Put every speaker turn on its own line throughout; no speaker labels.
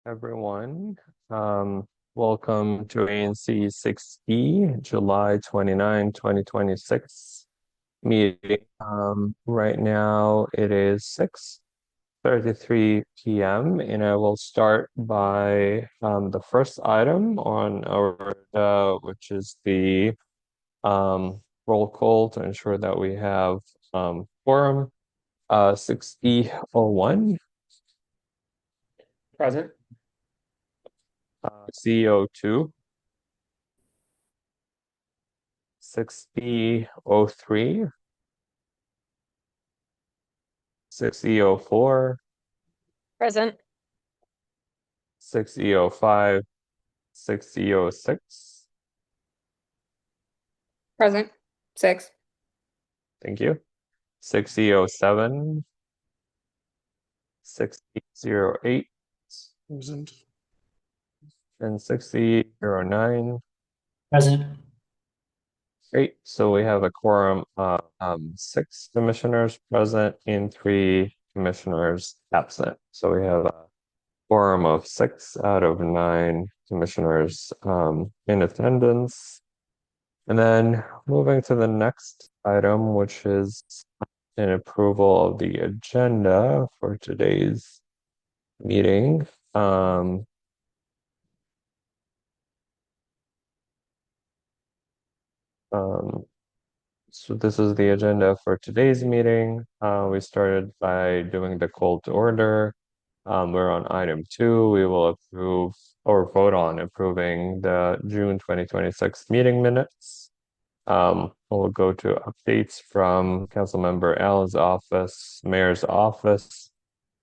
Everyone. Welcome to ANC 6E, July 29, 2026 meeting. Right now it is 6:33 p.m. and I will start by the first item on our which is the roll call to ensure that we have quorum. 6E01,
Present.
CO2. 6E03, 6E04,
Present.
6E05, 6E06.
Present. 6.
Thank you. 6E07, 6E08,
Present.
and 6E09.
Present.
Great. So we have a quorum of 6 commissioners present and 3 commissioners absent. So we have a quorum of 6 out of 9 commissioners in attendance. And then moving to the next item, which is an approval of the agenda for today's meeting. So this is the agenda for today's meeting. We started by doing the call to order. We're on item 2. We will approve or vote on approving the June 2026 meeting minutes. We'll go to updates from Councilmember Allen's office, Mayor's office.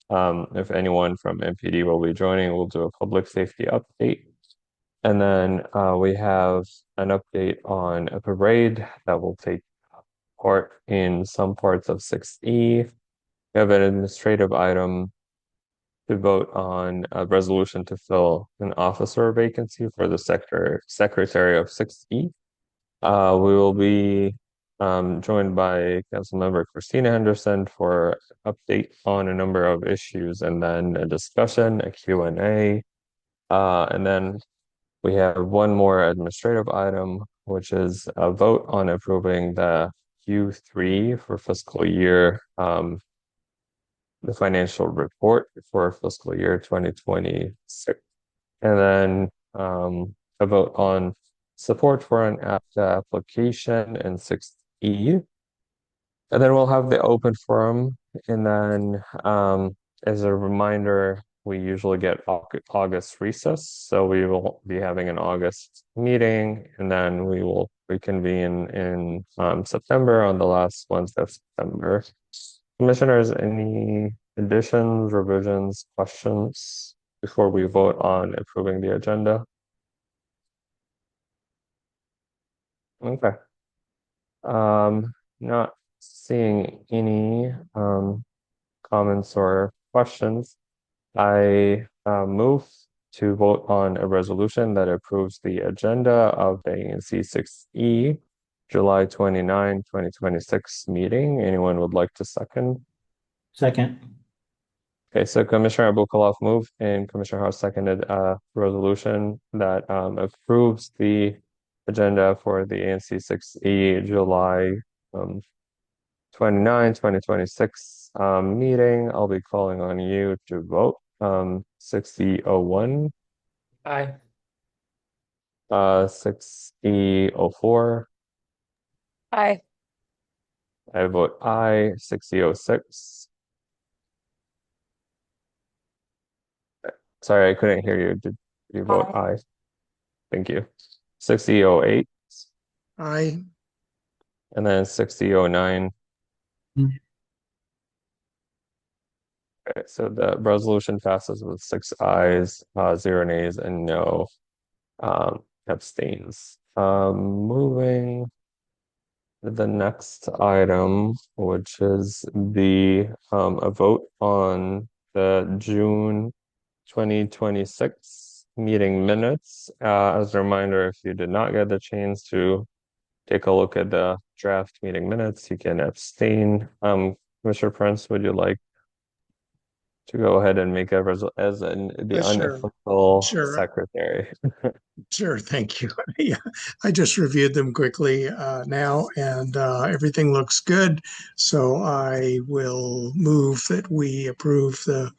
If anyone from MPD will be joining, we'll do a public safety update. And then we have an update on a parade that will take part in some parts of 6E. We have an administrative item to vote on a resolution to fill an officer vacancy for the secretary of 6E. We will be joined by Councilmember Christina Henderson for update on a number of issues, and then a discussion, a Q&A. And then we have one more administrative item, which is a vote on approving the Q3 for fiscal year, the financial report for fiscal year 2026. And then a vote on support for an APTA application in 6E. And then we'll have the open forum. And then as a reminder, we usually get August recess. So we will be having an August meeting, and then we will reconvene in September on the last Wednesday of September. Commissioners, any additions, revisions, questions before we vote on approving the agenda? Okay. Not seeing any comments or questions. I move to vote on a resolution that approves the agenda of the ANC 6E July 29, 2026 meeting. Anyone would like to second?
Second.
Okay, so Commissioner Abukalov moved and Commissioner House seconded a resolution that approves the agenda for the ANC 6E July 29, 2026 meeting. I'll be calling on you to vote. 6E01,
Aye.
6E04.
Aye.
I vote aye. 6E06. Sorry, I couldn't hear you. Did you vote aye? Thank you. 6E08.
Aye.
And then 6E09. Okay, so the resolution passes with 6 ayes, 0 nays, and no abstains. Moving to the next item, which is the a vote on the June 2026 meeting minutes. As a reminder, if you did not get the chance to take a look at the draft meeting minutes, you can abstain. Commissioner Prince, would you like to go ahead and make a as the
Sure,
unofficial
sure,
secretary.
sure. Thank you. Yeah, I just reviewed them quickly now, and everything looks good. So I will move that we approve the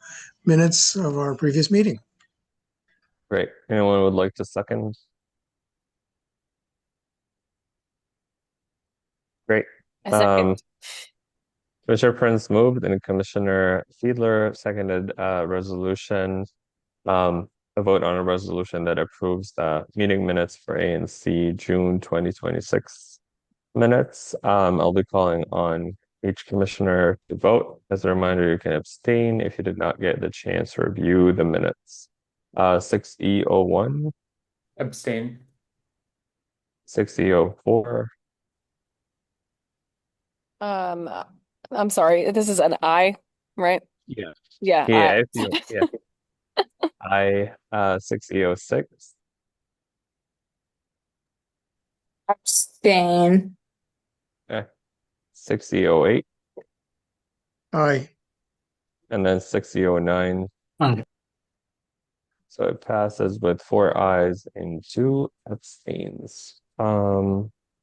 minutes of our previous meeting.
Great. Anyone would like to second? Great.
I
Um,
second.
Commissioner Prince moved and Commissioner Fiedler seconded resolution, um, a vote on a resolution that approves the meeting minutes for ANC June 2026 minutes. I'll be calling on each commissioner to vote. As a reminder, you can abstain if you did not get the chance to review the minutes. 6E01,
Abstain.
6E04,
Um, I'm sorry. This is an I, right?
Yeah.
Yeah, I.
yeah, if you, yeah, I, 6E06,
Abstain.
eh, 6E08,
Aye.
and then 6E09.
Aye.
So it passes with 4 ayes and 2 abstains.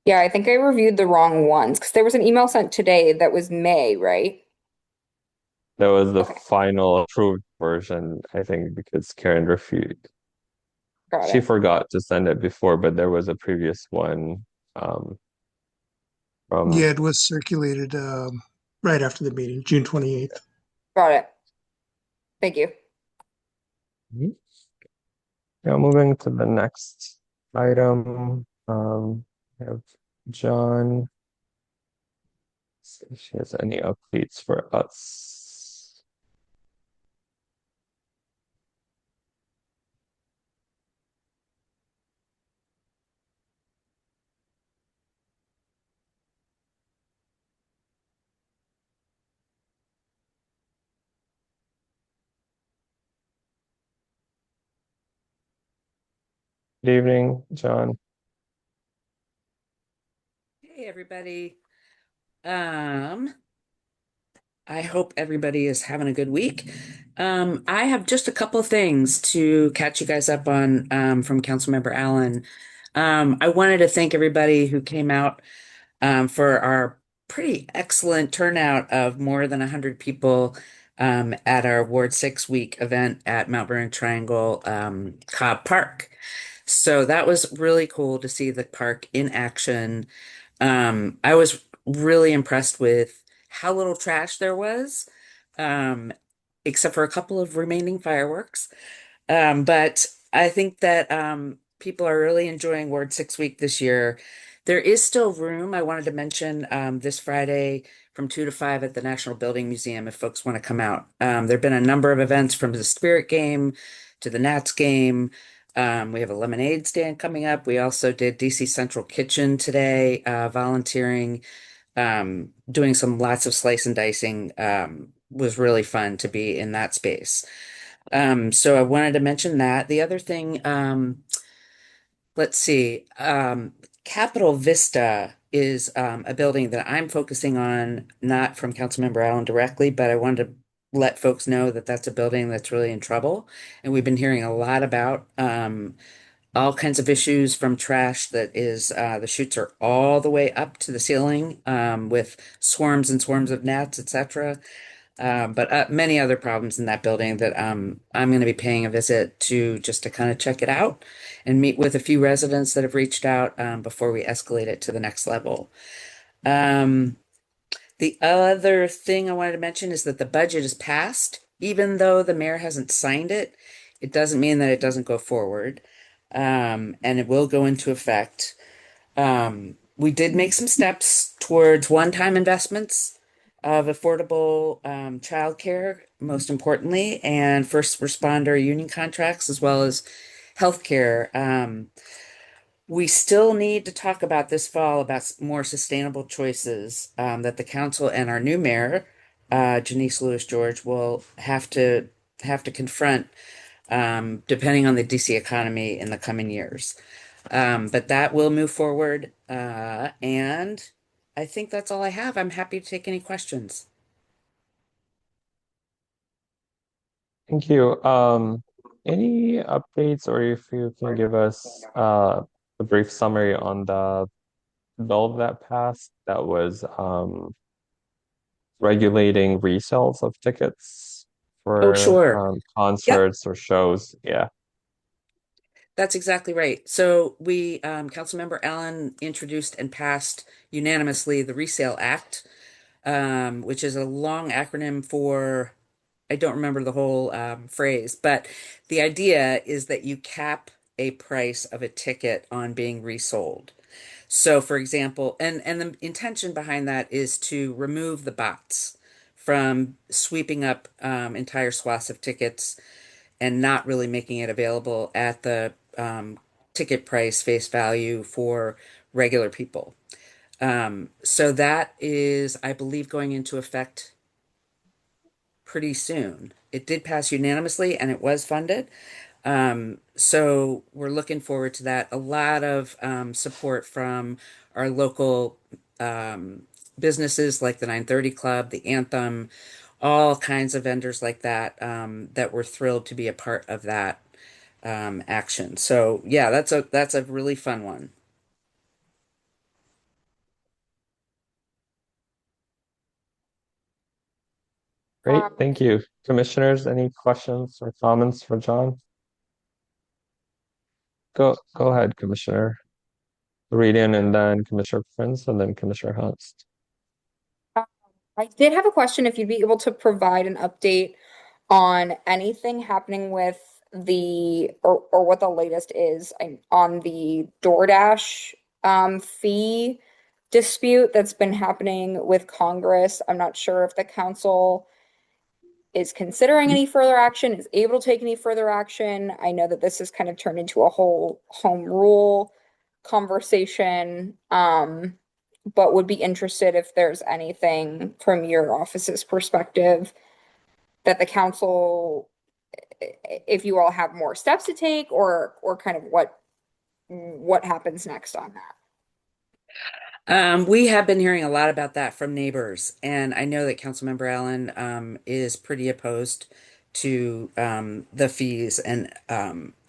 Yeah, I think I reviewed the wrong ones because there was an email sent today that was May, right?
That was the
Okay,
final approved version, I think, because Karen refused.
got
She
it.
forgot to send it before, but there was a previous one um, from.
Yeah, it was circulated right after the meeting, June 28th.
Got it. Thank you.
Mhm. Now moving to the next item. We have John. See if she has any updates for us. Good evening, John.
Hey everybody. Um, I hope everybody is having a good week. I have just a couple things to catch you guys up on from Councilmember Allen. I wanted to thank everybody who came out for our pretty excellent turnout of more than 100 people at our Ward 6 week event at Mount Vernon Triangle Cobb Park. So that was really cool to see the park in action. I was really impressed with how little trash there was, um, except for a couple of remaining fireworks. But I think that people are really enjoying Ward 6 Week this year. There is still room. I wanted to mention this Friday from 2 to 5 at the National Building Museum if folks want to come out. There have been a number of events from the Spirit game to the Nats game. We have a lemonade stand coming up. We also did DC Central Kitchen today, volunteering, doing some lots of slice and dicing. Was really fun to be in that space. So I wanted to mention that. The other thing, let's see, Capitol Vista is a building that I'm focusing on, not from Councilmember Allen directly, but I wanted to let folks know that that's a building that's really in trouble. And we've been hearing a lot about all kinds of issues from trash that is, the chutes are all the way up to the ceiling with swarms and swarms of gnats, etc. But many other problems in that building that I'm going to be paying a visit to just to kind of check it out and meet with a few residents that have reached out before we escalate it to the next level. Um, the other thing I wanted to mention is that the budget is passed, even though the mayor hasn't signed it. It doesn't mean that it doesn't go forward, and it will go into effect. We did make some steps towards one-time investments of affordable childcare, most importantly, and first responder union contracts, as well as healthcare. We still need to talk about this fall about more sustainable choices that the council and our new mayor, Janice Lewis George, will have to confront depending on the DC economy in the coming years. But that will move forward. And I think that's all I have. I'm happy to take any questions.
Thank you. Any updates, or if you can give us a brief summary on the bill that passed that was regulating resales of tickets
Oh,
for
sure. Yep.
concerts or shows? Yeah.
That's exactly right. So we, Councilmember Allen introduced and passed unanimously the Resale Act, which is a long acronym for, I don't remember the whole phrase, but the idea is that you cap a price of a ticket on being resold. So, for example, and the intention behind that is to remove the bots from sweeping up entire swaths of tickets and not really making it available at the ticket price face value for regular people. So that is, I believe, going into effect pretty soon. It did pass unanimously and it was funded. So we're looking forward to that. A lot of support from our local um, businesses like the 930 Club, the Anthem, all kinds of vendors like that that we're thrilled to be a part of that action. So yeah, that's a really fun one.
Great. Thank you. Commissioners, any questions or comments for John? Go ahead, Commissioner Reading, and then Commissioner Prince, and then Commissioner Hunst.
I did have a question if you'd be able to provide an update on anything happening with or what the latest is on the DoorDash fee dispute that's been happening with Congress. I'm not sure if the council is considering any further action, is able to take any further action. I know that this has kind of turned into a whole home rule conversation, but would be interested if there's anything from your office's perspective that the council, if you all have more steps to take or kind of what happens next on that.
We have been hearing a lot about that from neighbors, and I know that Councilmember Allen is pretty opposed to the fees and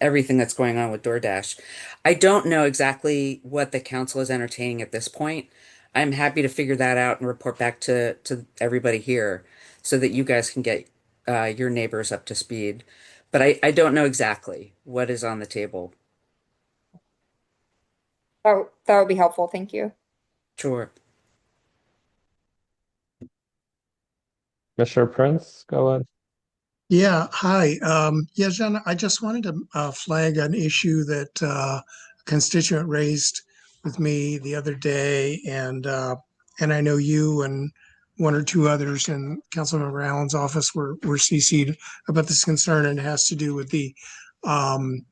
everything that's going on with DoorDash. I don't know exactly what the council is entertaining at this point. I'm happy to figure that out and report back to everybody here so that you guys can get your neighbors up to speed. But I don't know exactly what is on the table.
That would be helpful. Thank you.
Sure.
Commissioner Prince, go ahead.
Yeah, hi. Yeah, Jen, I just wanted to flag an issue that a constituent raised with me the other day, and I know you and one or two others in Councilmember Allen's office were CC'd about this concern, and it has to do with um,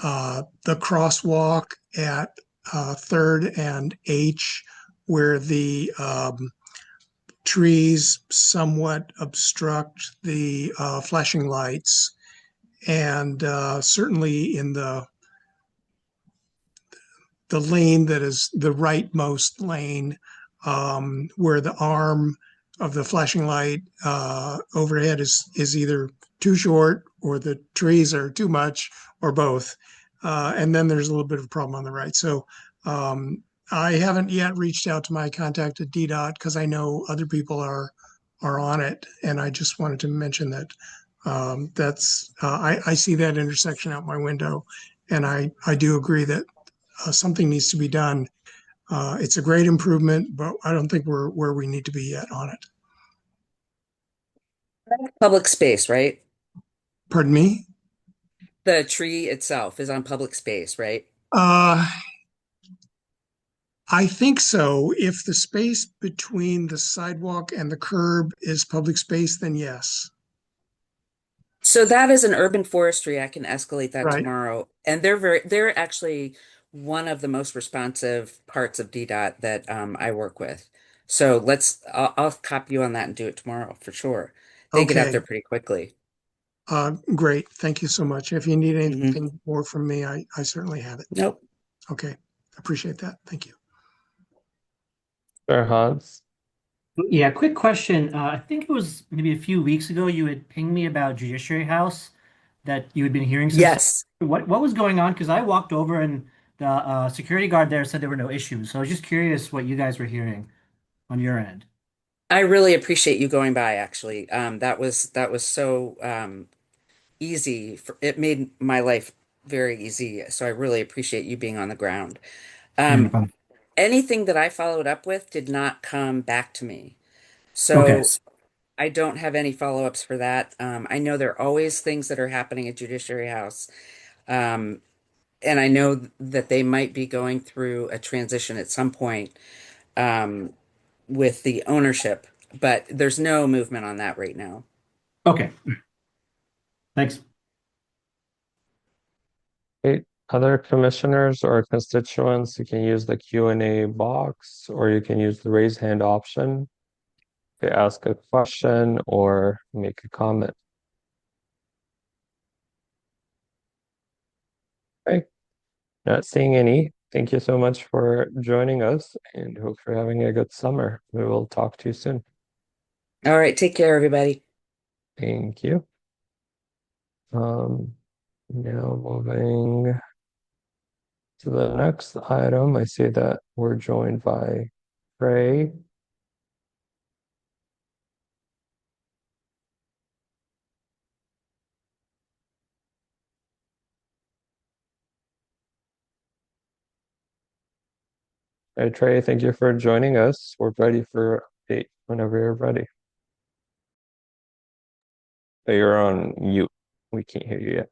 the crosswalk at Third and H, where the trees somewhat obstruct the flashing lights, and certainly in the lane that is the rightmost lane, where the arm of the flashing light overhead is either too short or the trees are too much or both. And then there's a little bit of a problem on the right. So I haven't yet reached out to my contact at DDOT because I know other people are on it, and I just wanted to mention that I see that intersection out my window, and I do agree that something needs to be done. It's a great improvement, but I don't think we're where we need to be yet on it.
Public space, right?
Pardon me?
The tree itself is on public space, right?
Uh, I think so. If the space between the sidewalk and the curb is public space, then yes.
So that is an urban forestry. I can escalate that
Right.
tomorrow. And they're actually one of the most responsive parts of DDOT that I work with. So I'll copy you on that and do it tomorrow for sure. They get out
Okay.
there pretty quickly.
Great. Thank you so much. If you need
Hmm.
anything more from me, I certainly have it.
Nope.
Okay. Appreciate that. Thank you.
Commissioner Hunst.
Yeah, quick question. I think it was maybe a few weeks ago you had pinged me about Judiciary House that you had been hearing some stuff.
Yes,
What was going on? Because I walked over and the security guard there said there were no issues. So I was just curious what you guys were hearing on your end.
I really appreciate you going by, actually. That was so easy it made my life very easy. So I really appreciate you being on the ground.
Yeah, no
Um,
problem.
anything that I followed up with did not come back to me.
Okay.
So I don't have any follow-ups for that. I know there are always things that are happening at Judiciary House. Um, and I know that they might be going through a transition at some point um, with the ownership, but there's no movement on that right now.
Okay. Thanks.
Okay, other commissioners or constituents, you can use the Q&A box or you can use the raise hand option to ask a question or make a comment. Okay, not seeing any. Thank you so much for joining us and hope you're having a good summer. We will talk to you soon.
All right, take care, everybody.
Thank you. Now moving to the next item, I see that we're joined by Trey. Hey, Trey, thank you for joining us. We're ready for update whenever you're ready. Oh, you're on mute. We can't hear you yet.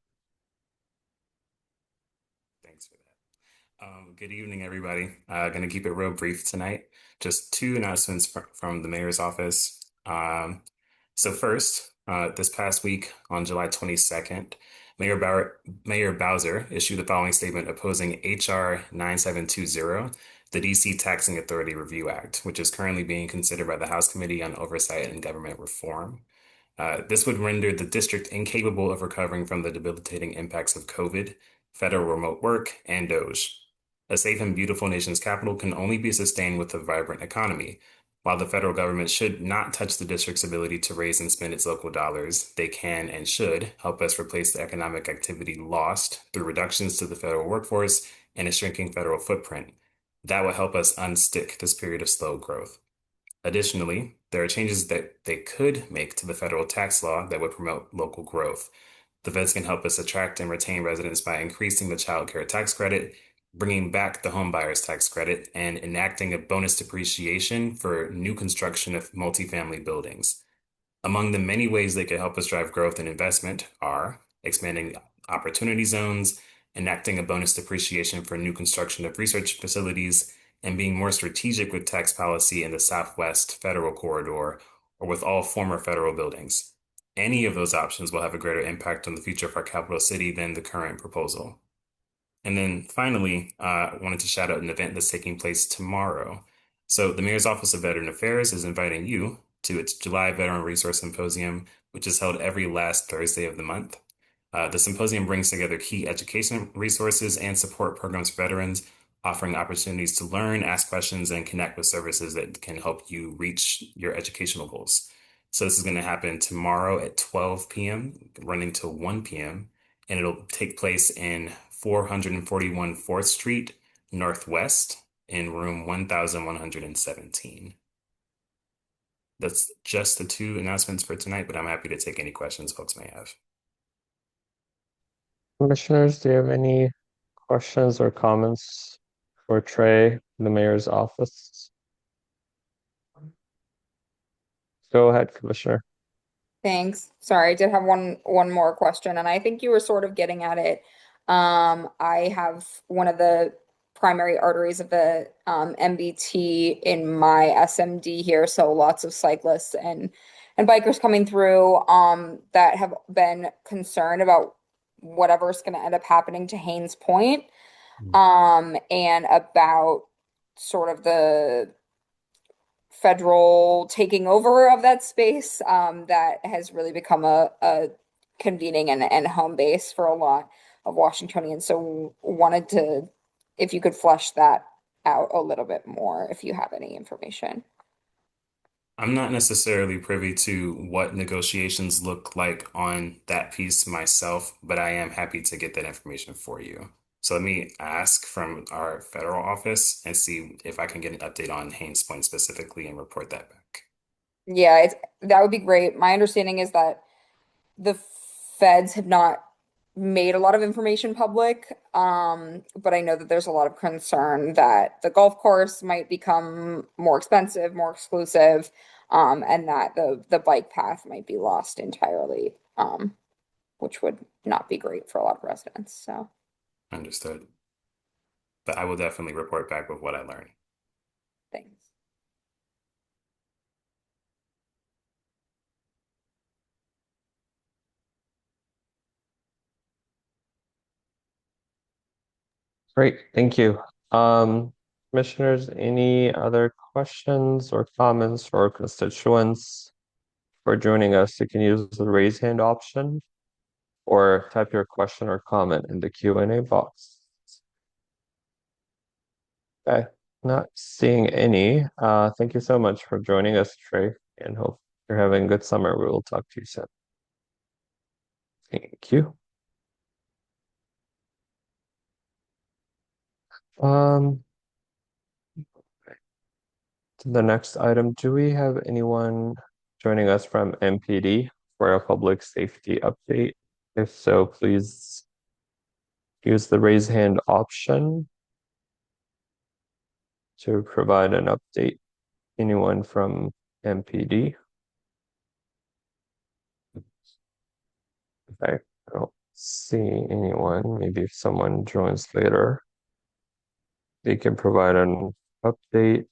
Thanks for that. Good evening, everybody. Going to keep it real brief tonight. Just two announcements from the mayor's office. So first, this past week on July 22nd, Mayor Bowser issued the following statement opposing HR 9720, the DC Taxing Authority Review Act, which is currently being considered by the House Committee on Oversight and Government Reform. This would render the district incapable of recovering from the debilitating impacts of COVID, federal remote work, and DOGE. A safe and beautiful nation's capital can only be sustained with a vibrant economy. While the federal government should not touch the district's ability to raise and spend its local dollars, they can and should help us replace the economic activity lost through reductions to the federal workforce and a shrinking federal footprint. That will help us unstick this period of slow growth. Additionally, there are changes that they could make to the federal tax law that would promote local growth. The feds can help us attract and retain residents by increasing the child care tax credit, bringing back the home buyers tax credit, and enacting a bonus depreciation for new construction of multifamily buildings. Among the many ways they could help us drive growth and investment are expanding opportunity zones, enacting a bonus depreciation for new construction of research facilities, and being more strategic with tax policy in the Southwest Federal Corridor or with all former federal buildings. Any of those options will have a greater impact on the future of our capital city than the current proposal. And then finally, I wanted to shout out an event that's taking place tomorrow. So the Mayor's Office of Veteran Affairs is inviting you to its July Veteran Resource Symposium, which is held every last Thursday of the month. The symposium brings together key education resources and support programs for veterans, offering opportunities to learn, ask questions, and connect with services that can help you reach your educational goals. So this is going to happen tomorrow at 12 p.m., running till 1 p.m., and it'll take place in 441 4th Street Northwest in room 1117. That's just the two announcements for tonight, but I'm happy to take any questions folks may have.
Commissioners, do you have any questions or comments for Trey, the mayor's office? Go ahead, Commissioner.
Thanks. Sorry, I did have one more question, and I think you were sort of getting at it. I have one of the primary arteries of the MBT in my SMD here, so lots of cyclists and bikers coming through that have been concerned about whatever's going to end up happening to Haynes Point and about sort of the federal taking over of that space that has really become a convening and home base for a lot of Washingtonians. So wanted to, if you could flesh that out a little bit more, if you have any information.
I'm not necessarily privy to what negotiations look like on that piece myself, but I am happy to get that information for you. So let me ask from our federal office and see if I can get an update on Haynes Point specifically and report that back.
Yeah, that would be great. My understanding is that the feds have not made a lot of information public, but I know that there's a lot of concern that the golf course might become more expensive, more exclusive, and that the bike path might be lost entirely, which would not be great for a lot of residents. So
Understood. But I will definitely report back with what I learn.
thanks.
Great, thank you. Commissioners, any other questions or comments for our constituents for joining us? You can use the raise hand option or type your question or comment in the Q&A box. Okay, not seeing any. Thank you so much for joining us, Trey, and hope you're having a good summer. We will talk to you soon. Thank you. Um, to the next item, do we have anyone joining us from MPD for a public safety update? If so, please use the raise hand option to provide an update. Anyone from MPD? Okay, I don't see anyone. Maybe if someone joins later, they can provide an update.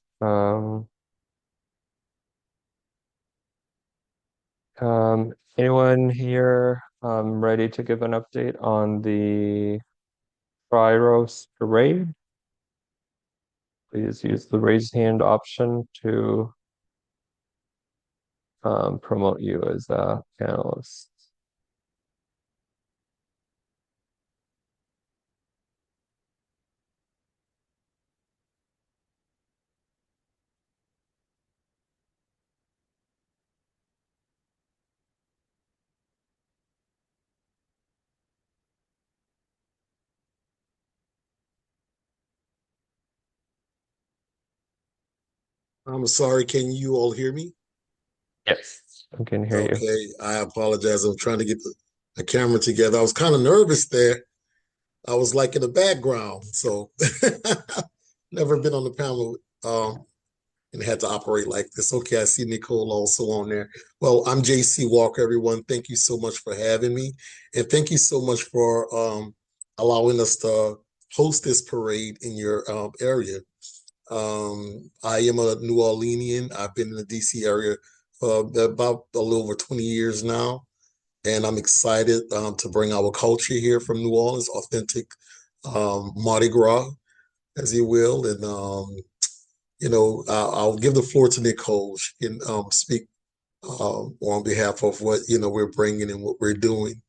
Anyone here ready to give an update on the Fryros parade? Please use the raise hand option to promote you as a panelist.
I'm sorry, can you all hear me?
Yes, I can hear you.
Okay, I apologize. I'm trying to get the camera together. I was kind of nervous there. I was like in the background, so never been on the panel and had to operate like this. Okay, I see Nicole also on there. Well, I'm JC Walker, everyone. Thank you so much for having me, and thank you so much for allowing us to host this parade in your area. I am a New Orleanian. I've been in the DC area for about a little over 20 years now, and I'm excited to bring our culture here from New Orleans, authentic Mardi Gras, as you will. And I'll give the floor to Nicole. She can speak on behalf of what we're bringing and what we're doing.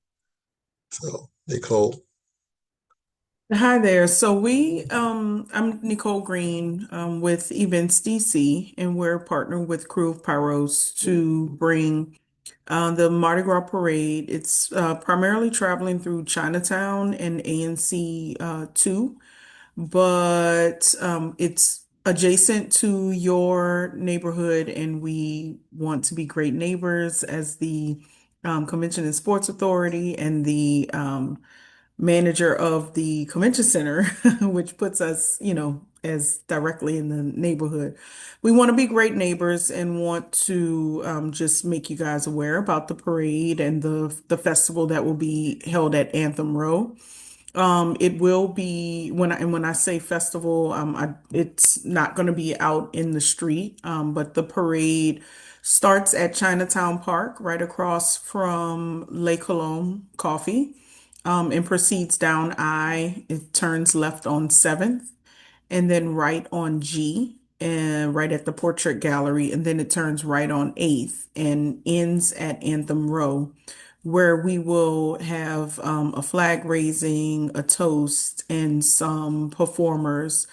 So, Nicole.
Hi there. I'm Nicole Green with Events DC, and we're partnered with Crew of Pyros to bring the Mardi Gras Parade. It's primarily traveling through Chinatown and ANC 2, but it's adjacent to your neighborhood, and we want to be great neighbors as the Convention and Sports Authority and the manager of the convention center, which puts us, as directly in the neighborhood. We want to be great neighbors and want to just make you guys aware about the parade and the festival that will be held at Anthem Row. It will be when I say festival, it's not going to be out in the street, but the parade starts at Chinatown Park, right across from Le Cologne Coffee, and proceeds down I. It turns left on 7th, and then right on G, and right at the Portrait Gallery, and then it turns right on 8th and ends at Anthem Row, where we will have a flag raising, a toast, and some performers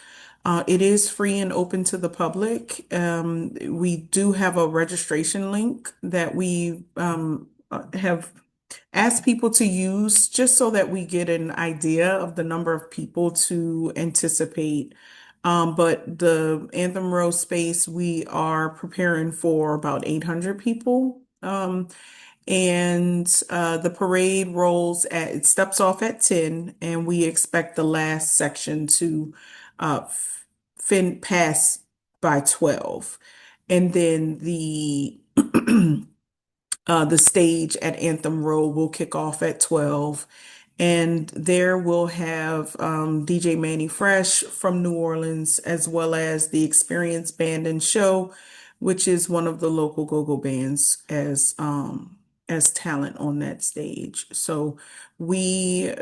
It is free and open to the public. We do have a registration link that we have asked people to use just so that we get an idea of the number of people to anticipate. But the Anthem Row space, we are preparing for about 800 people. And the parade it steps off at 10, and we expect the last section to pass by 12. And then the stage at Anthem Row will kick off at 12. And there we'll have DJ Manny Fresh from New Orleans, as well as the Experience Band and Show, which is one of the local go-go bands as talent on that stage. So we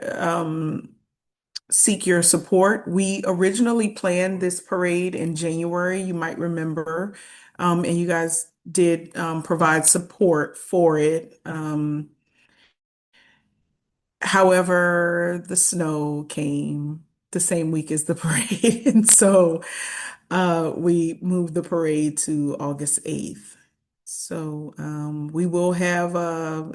seek your support. We originally planned this parade in January, you might remember, and you guys did provide support for it. However, the snow came the same week as the parade, and so we moved the parade to August 8th. So we will have,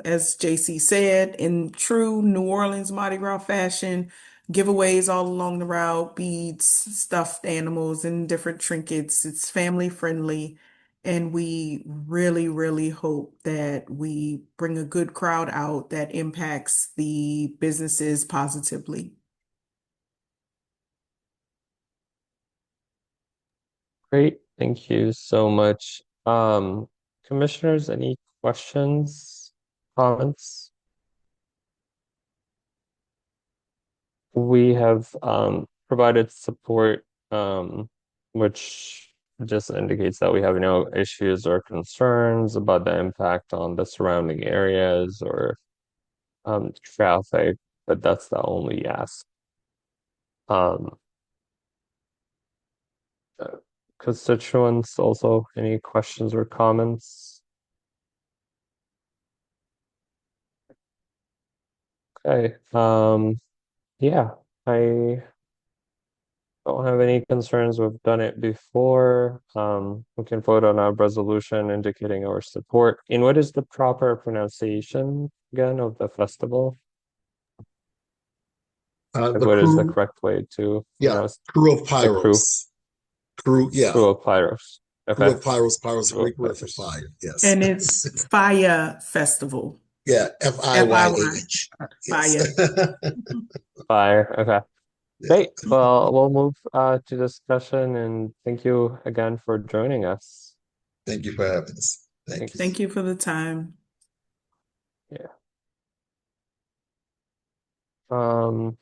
as JC said, in true New Orleans Mardi Gras fashion, giveaways all along the route, beads, stuffed animals, and different trinkets. It's family friendly. And we really, really hope that we bring a good crowd out that impacts the businesses positively.
Great. Thank you so much. Commissioners, any questions, comments? We have provided support, which just indicates that we have no issues or concerns about the impact on the surrounding areas or traffic, but that's the only ask. Um, Constituents, also, any questions or comments? Okay. Yeah, I don't have any concerns. We've done it before. We can vote on a resolution indicating our support. And what is the proper pronunciation again of the festival? Like,
The
what is the
crew,
correct way to
yeah,
pronounce
crew of
the crew?
Pyros. Crew, yeah,
Crew of Pyros.
crew
Okay.
of Pyros, Pyros,
Crew of
Greek word for
Pyros.
fire. Yes.
And it's Fire Festival.
Yeah,
Fire.
FIYAH. Yes.
Fire.
Fire. Okay.
Yeah.
Great. Well, we'll move to discussion and thank you again for joining us.
Thank you for having us. Thank you.
Thanks.
Thank you for the time.
Yeah. Let's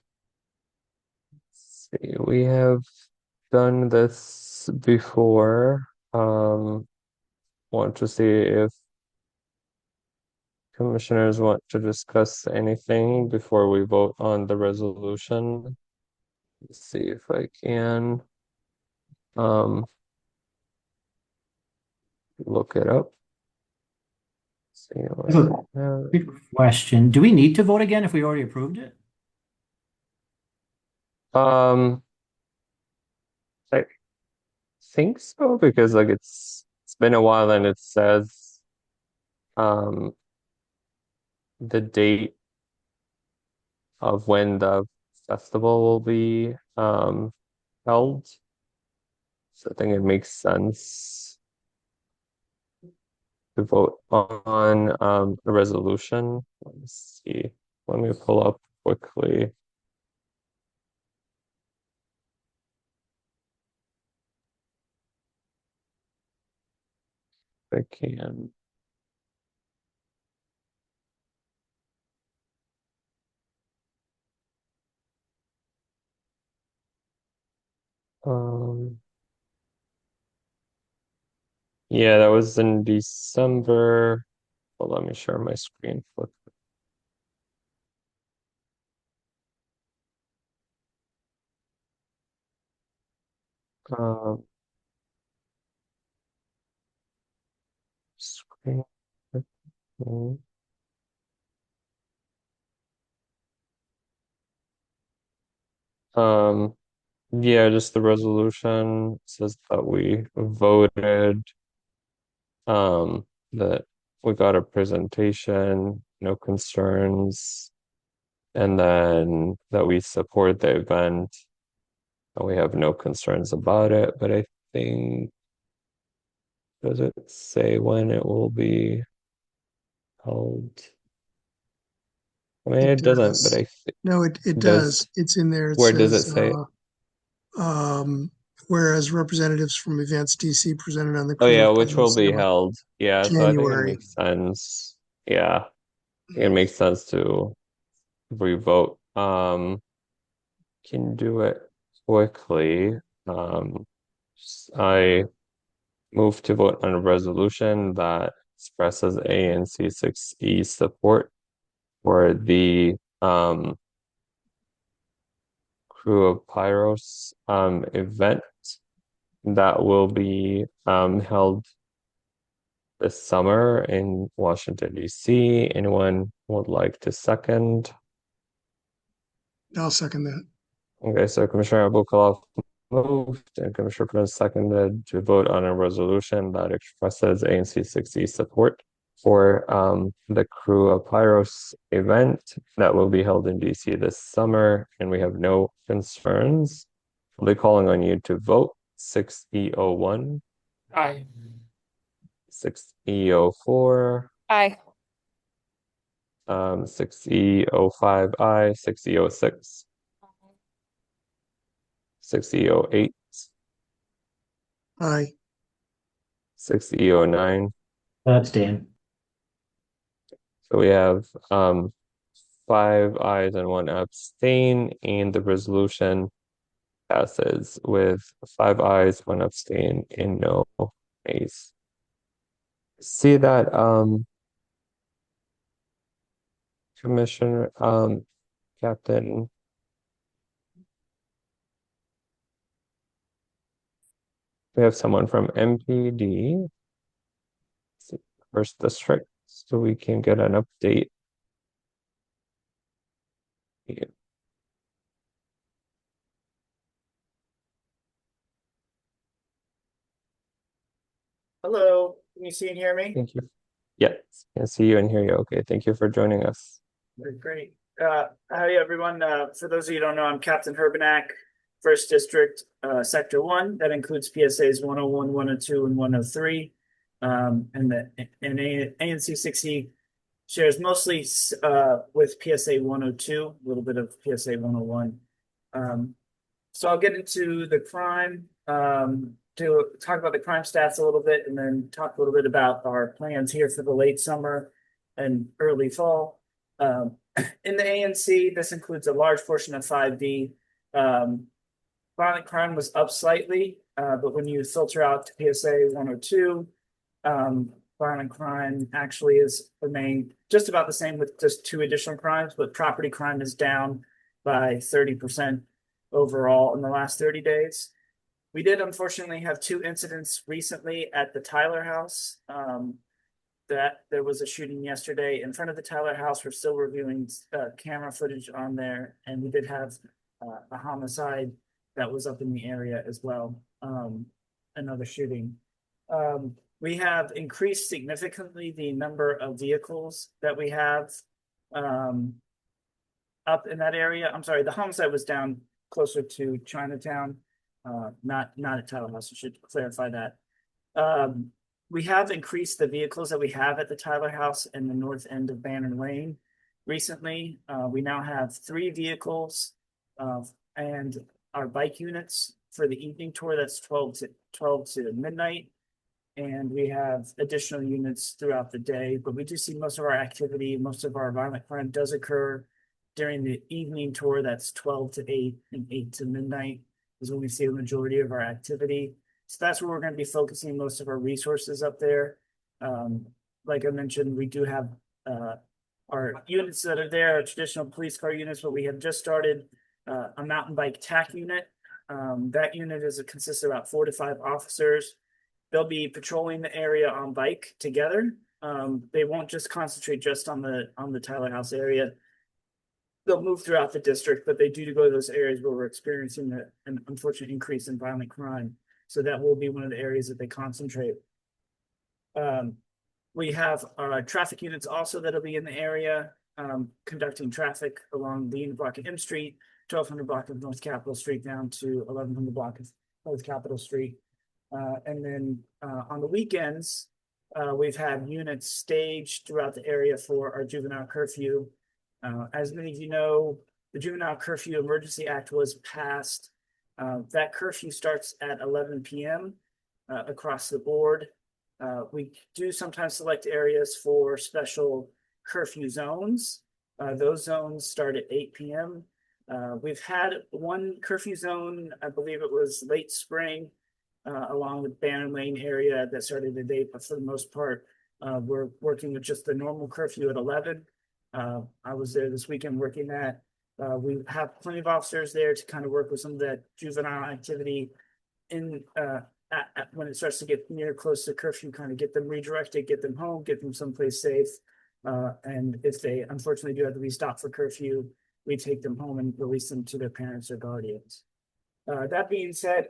see, we have done this before. Want to see if commissioners want to discuss anything before we vote on the resolution. Let's see if I can look it up. See what I have.
Quick question. Do we need to vote again if we already approved it?
I think so because like it's been a while and it says um the date of when the festival will be held. So I think it makes sense to vote on the resolution. Let me see. Let me pull up quickly. If I can. Um, yeah, that was in December. Well, let me share my screen quick. Um, screen. Um, Yeah, just the resolution says that we voted, that we got a presentation, no concerns, and then that we support the event. And we have no concerns about it, but I think, does it say when it will be held? I mean,
It
it doesn't, but
does.
I think
No, it
does,
does. It's in there. It
where does it
says,
say?
um, whereas representatives from Events DC presented on the
Oh
crew
yeah,
of
which will
business
be
7th
held. Yeah, so I think it
January.
makes sense. Yeah, it makes sense to revote. Can do it quickly. Um, I move to vote on a resolution that expresses ANC 6E support for the Crew of Pyros event that will be held this summer in Washington, D.C. Anyone would like to second?
I'll second that.
Okay, so Commissioner Abukalov moved and Commissioner Prince seconded to vote on a resolution that expresses ANC 60 support for the Crew of Pyros event that will be held in DC this summer, and we have no concerns. I'll be calling on you to vote 6E01,
Aye.
6E04,
Aye.
6E05I, 6E06, 6E08,
Aye.
6E09.
Abstain.
So we have 5 ayes and 1 abstain, and the resolution passes with 5 ayes, 1 abstain, and no nays. See that, Commissioner, Captain. We have someone from MPD, first district, so we can get an update. Yeah.
Hello, can you see and hear me?
Thank you. Yes, can see you and hear you. Okay, thank you for joining us.
Great. Howdy, everyone. For those of you who don't know, I'm Captain Herbenak, First District, Sector 1. That includes PSAs 101, 102, and 103. And ANC 60 shares mostly with PSA 102, a little bit of PSA 101. So I'll get into the crime, to talk about the crime stats a little bit, and then talk a little bit about our plans here for the late summer and early fall. In the ANC, this includes a large portion of 5D. Violent crime was up slightly, but when you filter out to PSA 102, violent crime actually is remained just about the same with just 2 additional crimes, but property crime is down by 30% overall in the last 30 days. We did unfortunately have 2 incidents recently at the Tyler House. That there was a shooting yesterday in front of the Tyler House. We're still reviewing camera footage on there, and we did have a homicide that was up in the area as well. Another shooting. We have increased significantly the number of vehicles that we have up in that area. I'm sorry, the homicide was down closer to Chinatown, not at Tyler House. I should clarify that. We have increased the vehicles that we have at the Tyler House in the north end of Banner Lane recently. We now have 3 vehicles and our bike units for the evening tour. That's 12 to midnight. And we have additional units throughout the day, but we do see most of our activity, most of our violent crime does occur during the evening tour. That's 12 to 8 and 8 to midnight is when we see the majority of our activity. So that's where we're going to be focusing most of our resources up there. Like I mentioned, we do have our units that are there, are traditional police car units, but we have just started a mountain bike TAC unit. That unit consists of about 4 to 5 officers. They'll be patrolling the area on bike together. They won't just concentrate just on the Tyler House area. they'll move throughout the district, but they do go to those areas where we're experiencing an unfortunate increase in violent crime. So that will be one of the areas that they concentrate. We have traffic units also that'll be in the area, conducting traffic along the Union Block of M Street, 1200 block of North Capitol Street down to 1100 block of North Capitol Street. And then on the weekends, we've had units staged throughout the area for our juvenile curfew. As many of you know, the Juvenile Curfew Emergency Act was passed. That curfew starts at 11 p.m. Across the board. We do sometimes select areas for special curfew zones. Those zones start at 8 p.m. We've had one curfew zone, I believe it was late spring, along the Banner Lane area that started the day, but for the most part, we're working with just the normal curfew at 11. I was there this weekend working that. We have plenty of officers there to kind of work with some of that juvenile activity in when it starts to get near close to curfew, kind of get them redirected, get them home, get them someplace safe. And if they unfortunately do have to be stopped for curfew, we take them home and release them to their parents or guardians. That being said,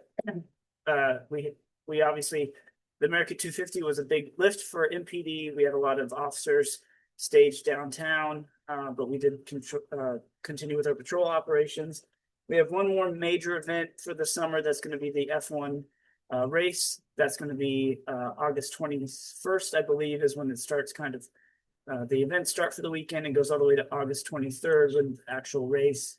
we obviously, the America 250 was a big lift for MPD. We had a lot of officers staged downtown, but we did continue with our patrol operations. We have one more major event for the summer. That's going to be the F1 race. That's going to be August 21st, I believe, is when it starts kind of, the events start for the weekend and goes all the way to August 23rd with the actual race.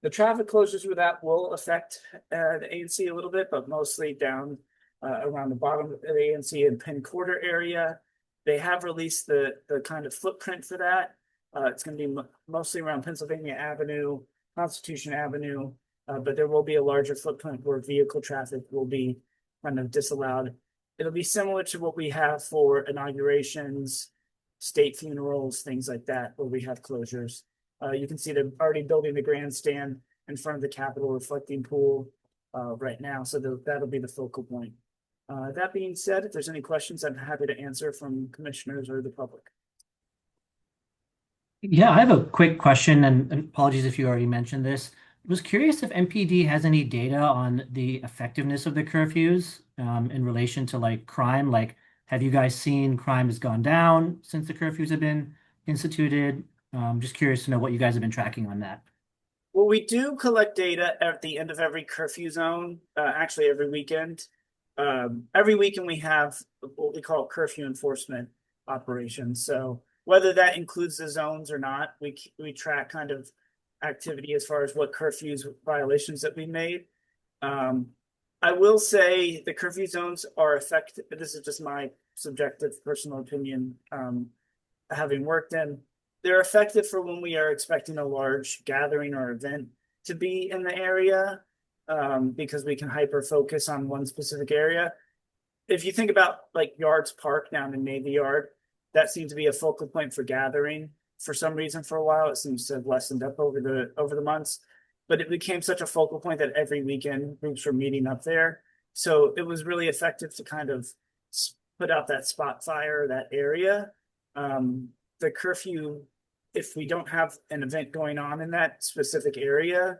The traffic closures with that will affect the ANC a little bit, but mostly down around the bottom of the ANC and Penn Quarter area. They have released the kind of footprint for that. It's going to be mostly around Pennsylvania Avenue, Constitution Avenue, but there will be a larger footprint where vehicle traffic will be kind of disallowed. It'll be similar to what we have for inaugurations, state funerals, things like that, where we have closures. You can see they're already building the grandstand in front of the Capitol reflecting pool right now, so that'll be the focal point. That being said, if there's any questions, I'm happy to answer from commissioners or the public.
Yeah, I have a quick question, and apologies if you already mentioned this. I was curious if MPD has any data on the effectiveness of the curfews in relation to like crime. Like, have you guys seen crime has gone down since the curfews have been instituted? Just curious to know what you guys have been tracking on that.
Well, we do collect data at the end of every curfew zone, actually every weekend. Every weekend we have what we call curfew enforcement operations. So whether that includes the zones or not, we track kind of activity as far as what curfews violations that we made. I will say the curfew zones are effective. This is just my subjective personal opinion, having worked in. They're effective for when we are expecting a large gathering or event to be in the area, because we can hyper focus on one specific area. If you think about like Yards Park down in Navy Yard, that seems to be a focal point for gathering. For some reason, for a while, it seems to have lessened up over the months, but it became such a focal point that every weekend groups were meeting up there. So it was really effective to kind of put out that spot fire, that area. The curfew, if we don't have an event going on in that specific area,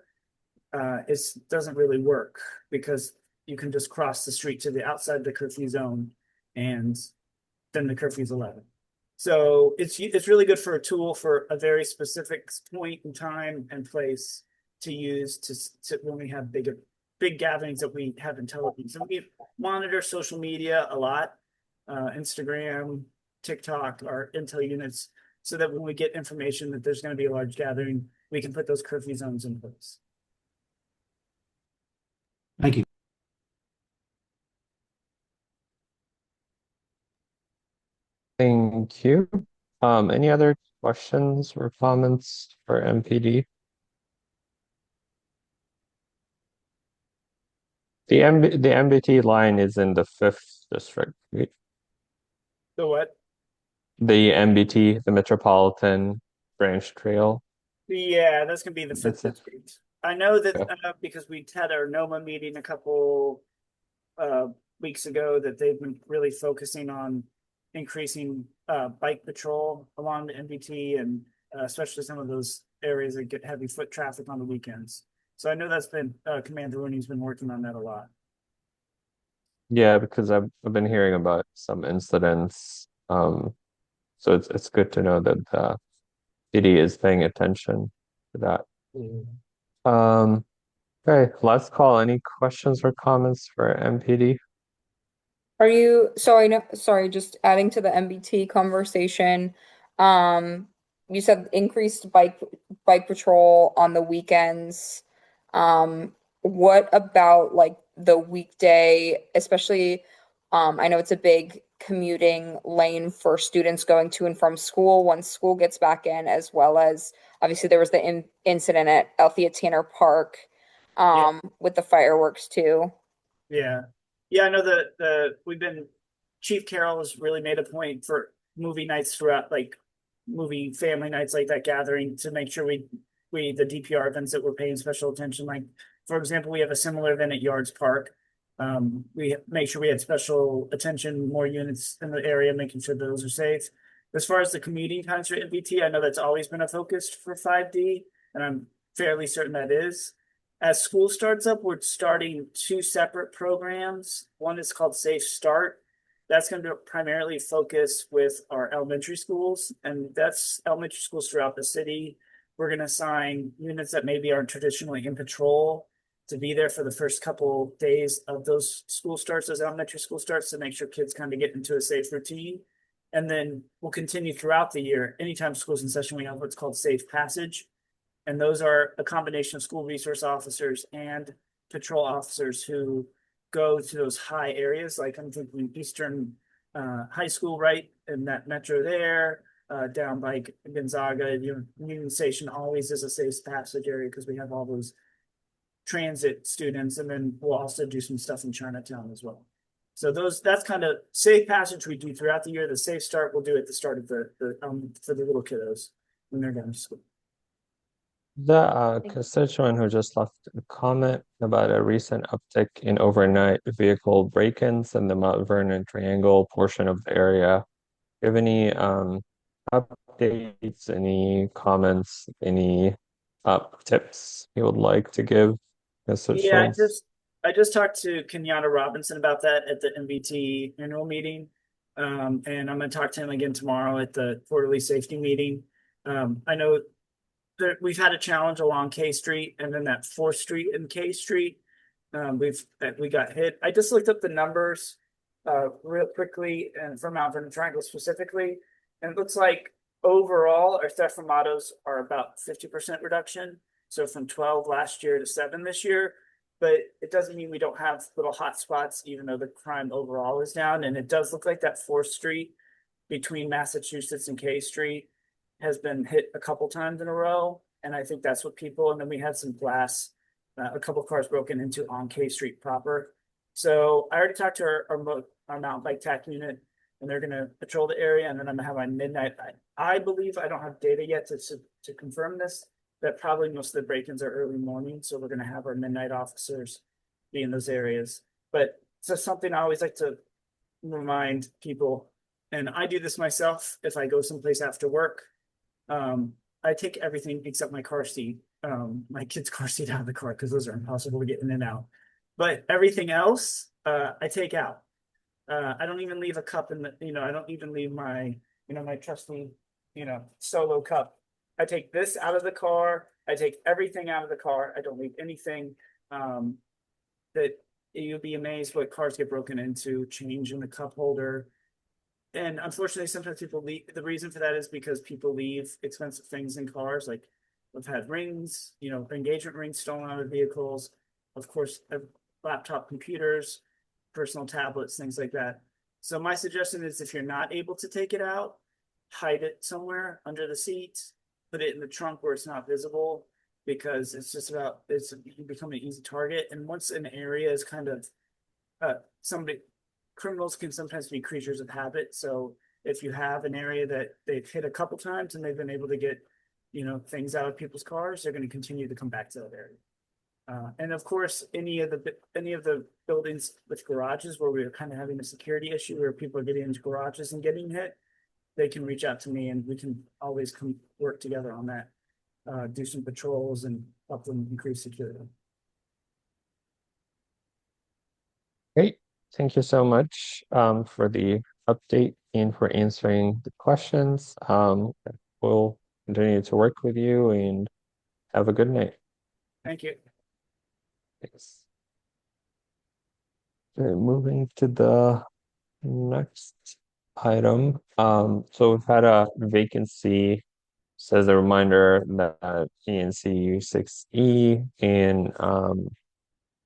it doesn't really work because you can just cross the street to the outside of the curfew zone and then the curfew is 11. So it's really good for a tool for a very specific point in time and place to use to when we have big gatherings that we have intelligence. So we monitor social media a lot, Instagram, TikTok, our intel units, so that when we get information that there's going to be a large gathering, we can put those curfew zones in place.
Thank you.
Thank you. Any other questions or comments for MPD? The MBT line is in the 5th district, right?
So what?
The MBT, the Metropolitan Branch Trail.
Yeah, that's gonna be the 5th district. I know that because we had our NOMA meeting a couple weeks ago, that they've been really focusing on increasing bike patrol along the MBT and especially some of those areas that get heavy foot traffic on the weekends. So I know that's been Commander Rooney's been working on that a lot.
Yeah, because I've been hearing about some incidents. So it's good to know that the city is paying attention to that. Um, okay, last call. Any questions or comments for MPD?
Are you, so I know, sorry, just adding to the MBT conversation. Um, you said increased bike patrol on the weekends. What about like the weekday, especially I know it's a big commuting lane for students going to and from school once school gets back in, as well as obviously there was the incident at Althea Tanner Park
Yeah.
with the fireworks too.
Yeah. Yeah, I know the we've been Chief Carroll has really made a point for movie nights throughout, like movie family nights like that gathering, to make sure we the DPR events that we're paying special attention. Like for example, we have a similar event at Yards Park. We make sure we had special attention, more units in the area, making sure those are safe. As far as the commuting times for MBT, I know that's always been a focus for 5D, and I'm fairly certain that is. As school starts up, we're starting two separate programs. One is called Safe Start. That's going to primarily focus with our elementary schools, and that's elementary schools throughout the city. We're going to assign units that maybe aren't traditionally in patrol to be there for the first couple days of those school starts, those elementary school starts, to make sure kids kind of get into a safe routine. And then we'll continue throughout the year. Anytime school's in session, we have what's called Safe Passage. And those are a combination of school resource officers and patrol officers who go to those high areas. Like I'm thinking Eastern High School, right? And that metro there, down by Gonzaga, Union Station always is a safe passage area because we have all those transit students. And then we'll also do some stuff in Chinatown as well. So that's kind of safe passage we do throughout the year. The safe start we'll do at the start of the for the little kiddos when they're going to school.
The constituent who just left a comment about a recent uptick in overnight vehicle break-ins in the Mount Vernon Triangle portion of the area. Do you have any updates, any comments, any tips you would like to give
Yeah,
constituents?
I just talked to Kenyatta Robinson about that at the MBT annual meeting. And I'm going to talk to him again tomorrow at the quarterly safety meeting. I know that we've had a challenge along K Street and then that 4th Street and K Street. We got hit. I just looked up the numbers real quickly and for Mount Vernon Triangle specifically. And it looks like overall our theft from autos are about 50% reduction. So from 12 last year to 7 this year. But it doesn't mean we don't have little hot spots, even though the crime overall is down. And it does look like that 4th Street between Massachusetts and K Street has been hit a couple times in a row. And I think that's what people, and then we had some glass, a couple cars broken into on K Street proper. So I already talked to our mountain bike tack unit, and they're going to patrol the area. And then I'm going to have my midnight. I believe, I don't have data yet to confirm this, that probably most of the break-ins are early morning. So we're going to have our midnight officers be in those areas. But it's just something I always like to remind people, and I do this myself if I go someplace after work. I take everything except my car seat, my kid's car seat out of the car because those are impossible to get in and out. But everything else, I take out. I don't even leave a cup in the, I don't even leave my, my trusty, solo cup. I take this out of the car. I take everything out of the car. I don't leave anything. That you'll be amazed what cars get broken into, change in the cup holder. And unfortunately, sometimes people leave. The reason for that is because people leave expensive things in cars. Like we've had rings, engagement rings stolen out of vehicles. Of course, laptop computers, personal tablets, things like that. So my suggestion is if you're not able to take it out, hide it somewhere under the seat, put it in the trunk where it's not visible, because you become an easy target. And once an area is kind of criminals can sometimes be creatures of habit. So if you have an area that they've hit a couple times and they've been able to get, things out of people's cars, they're going to continue to come back to that area. And of course, any of the buildings with garages where we're kind of having a security issue where people are getting into garages and getting hit, they can reach out to me and we can always come work together on that. Do some patrols and help them increase security.
Great. Thank you so much for the update and for answering the questions. We'll continue to work with you and have a good night.
Thank you.
Thanks. Okay, moving to the next item. So we've had a vacancy. Says a reminder that ANC 6E in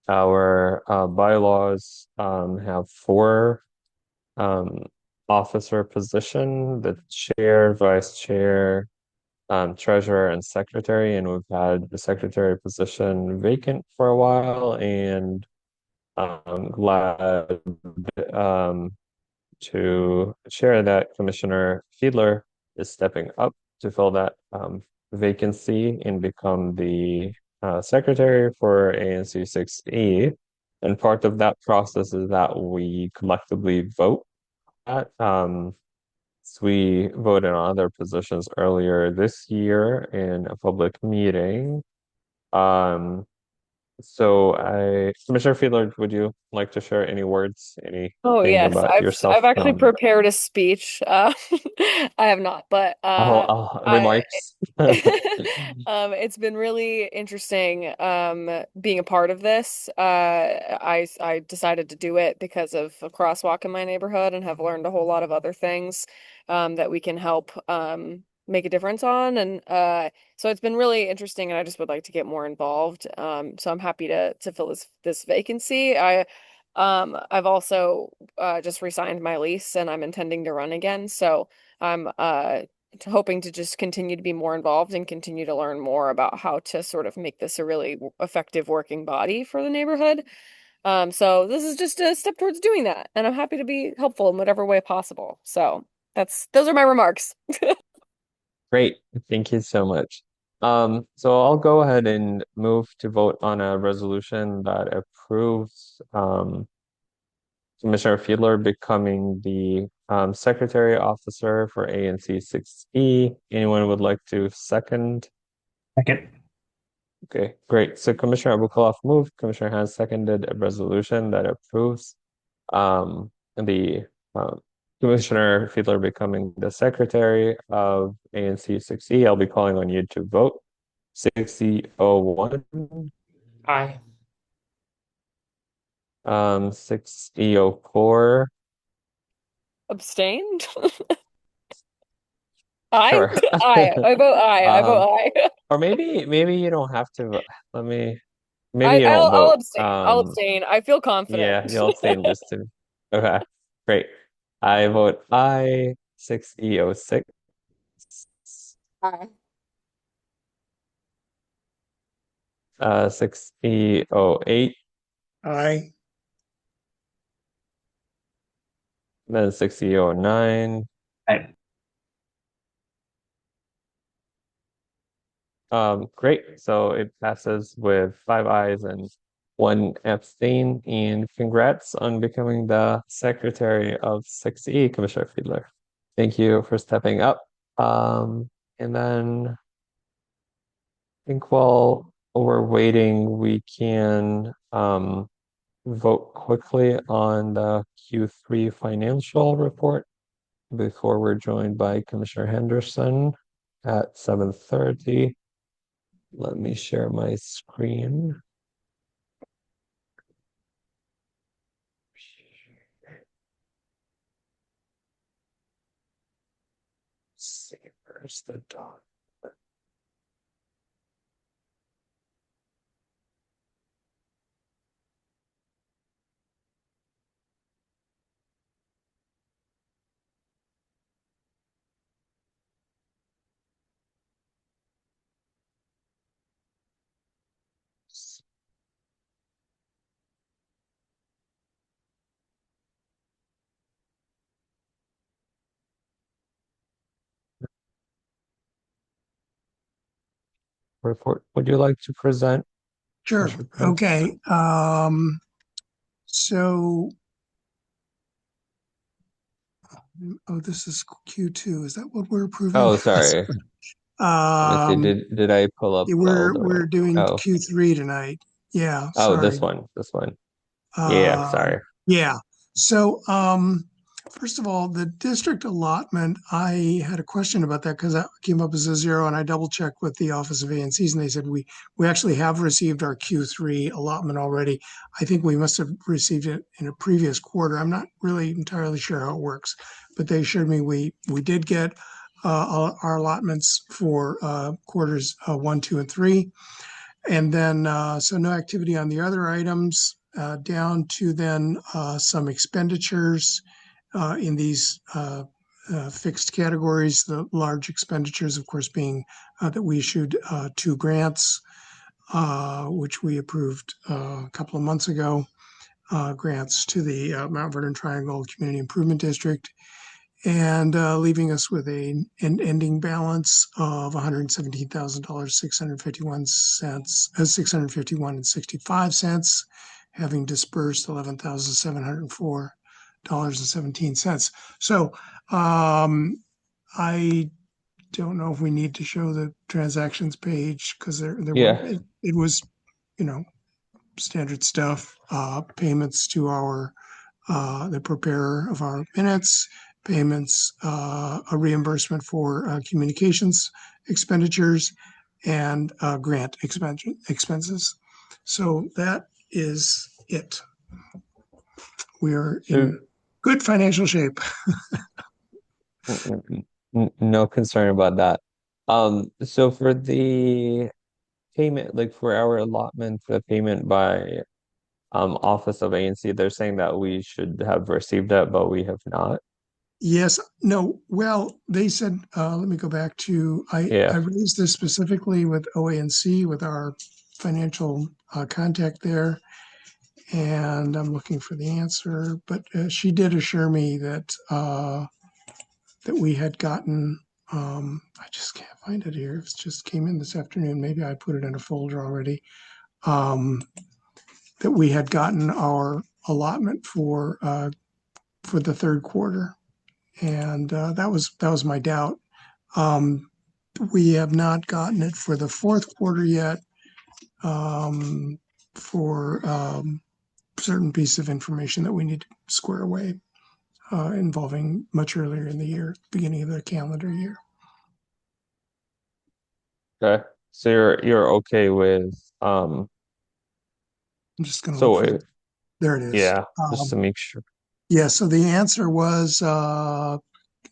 our bylaws have four officer position, the chair, vice chair, treasurer, and secretary, and we've had the secretary position vacant for a while, and I'm glad to share that Commissioner Fiedler is stepping up to fill that vacancy and become the secretary for ANC 6E. And part of that process is that we collectively vote at. So we voted on other positions earlier this year in a public meeting. Commissioner Fiedler, would you like to share any words,
Oh
anything
yes,
about yourself?
I've actually prepared a speech. I have not, but I
Remarks.
it's been really interesting being a part of this. I decided to do it because of a crosswalk in my neighborhood and have learned a whole lot of other things that we can help make a difference on, and so it's been really interesting, and I just would like to get more involved. So I'm happy to fill this vacancy. I've also just resigned my lease and I'm intending to run again. So I'm hoping to just continue to be more involved and continue to learn more about how to sort of make this a really effective working body for the neighborhood. So this is just a step towards doing that, and I'm happy to be helpful in whatever way possible. So those are my remarks.
Great. Thank you so much. So I'll go ahead and move to vote on a resolution that approves Commissioner Fiedler becoming the Secretary Officer for ANC 6E. Anyone would like to second?
Second.
Okay, great. So Commissioner Abukalov moved, Commissioner has seconded a resolution that approves the Commissioner Fiedler becoming the Secretary of ANC 6E. I'll be calling on you to vote. 6E01.
Aye.
6E04.
Abstained? Aye?
Sure.
Aye. I vote aye. I
Um,
vote aye.
or maybe you don't have to. Maybe you
I'll
don't vote.
abstain. I'll abstain. I feel confident.
Yeah, you'll abstain just to. Okay, great. I vote aye. 6E06.
Aye.
6E08.
Aye.
Then 6E09.
Aye.
Great. So it passes with 5 ayes and 1 abstain. And congrats on becoming the Secretary of 6E, Commissioner Fiedler. Thank you for stepping up. And then I think while we're waiting, we can vote quickly on the Q3 financial report before we're joined by Commissioner Henderson at 7:30. Let me share my screen. See, where's the dot? Report. Would you like to present?
Sure.
Commissioner Prince?
Okay. So Oh, this is Q2. Is that what we're approving?
Oh, sorry. Let me see.
Um,
Did I pull up all the
we're
right?
doing
Oh,
Q3 tonight. Yeah,
oh,
sorry.
this one. Yeah,
Uh,
sorry.
yeah. So, first of all, the district allotment, I had a question about that because that came up as a zero, and I double checked with the Office of ANCs, and they said we actually have received our Q3 allotment already. I think we must have received it in a previous quarter. I'm not really entirely sure how it works, but they assured me we did get our allotments for quarters 1, 2, and 3. And then, so no activity on the other items, down to then some expenditures in these fixed categories. The large expenditures, of course, being that we issued 2 grants, which we approved a couple of months ago, grants to the Mount Vernon Triangle Community Improvement District, and leaving us with an ending balance of $117,000, 651.65, having dispersed $11,704.17. So I don't know if we need to show the transactions page because there were
Yeah.
it was, you know, standard stuff, payments to our the preparer of our minutes, payments, a reimbursement for communications expenditures, and grant expenses. So that is it. We are
So
in good financial shape.
no concern about that. So for the payment, like for our allotment, the payment by Office of ANC, they're saying that we should have received that, but we have not.
Yes, no, well, they said, let me go back to, I
Yeah.
raised this specifically with OANC, with our financial contact there. And I'm looking for the answer, but she did assure me that we had gotten. I just can't find it here. It just came in this afternoon. Maybe I put it in a folder already. Um, that we had gotten our allotment for the third quarter, and that was my doubt. Um, we have not gotten it for the fourth quarter yet. For certain piece of information that we need to square away, involving much earlier in the year, beginning of the calendar year.
Okay. So you're okay with
I'm just going to look
so
for the, there it is.
yeah, just to make sure.
Yeah, so the answer was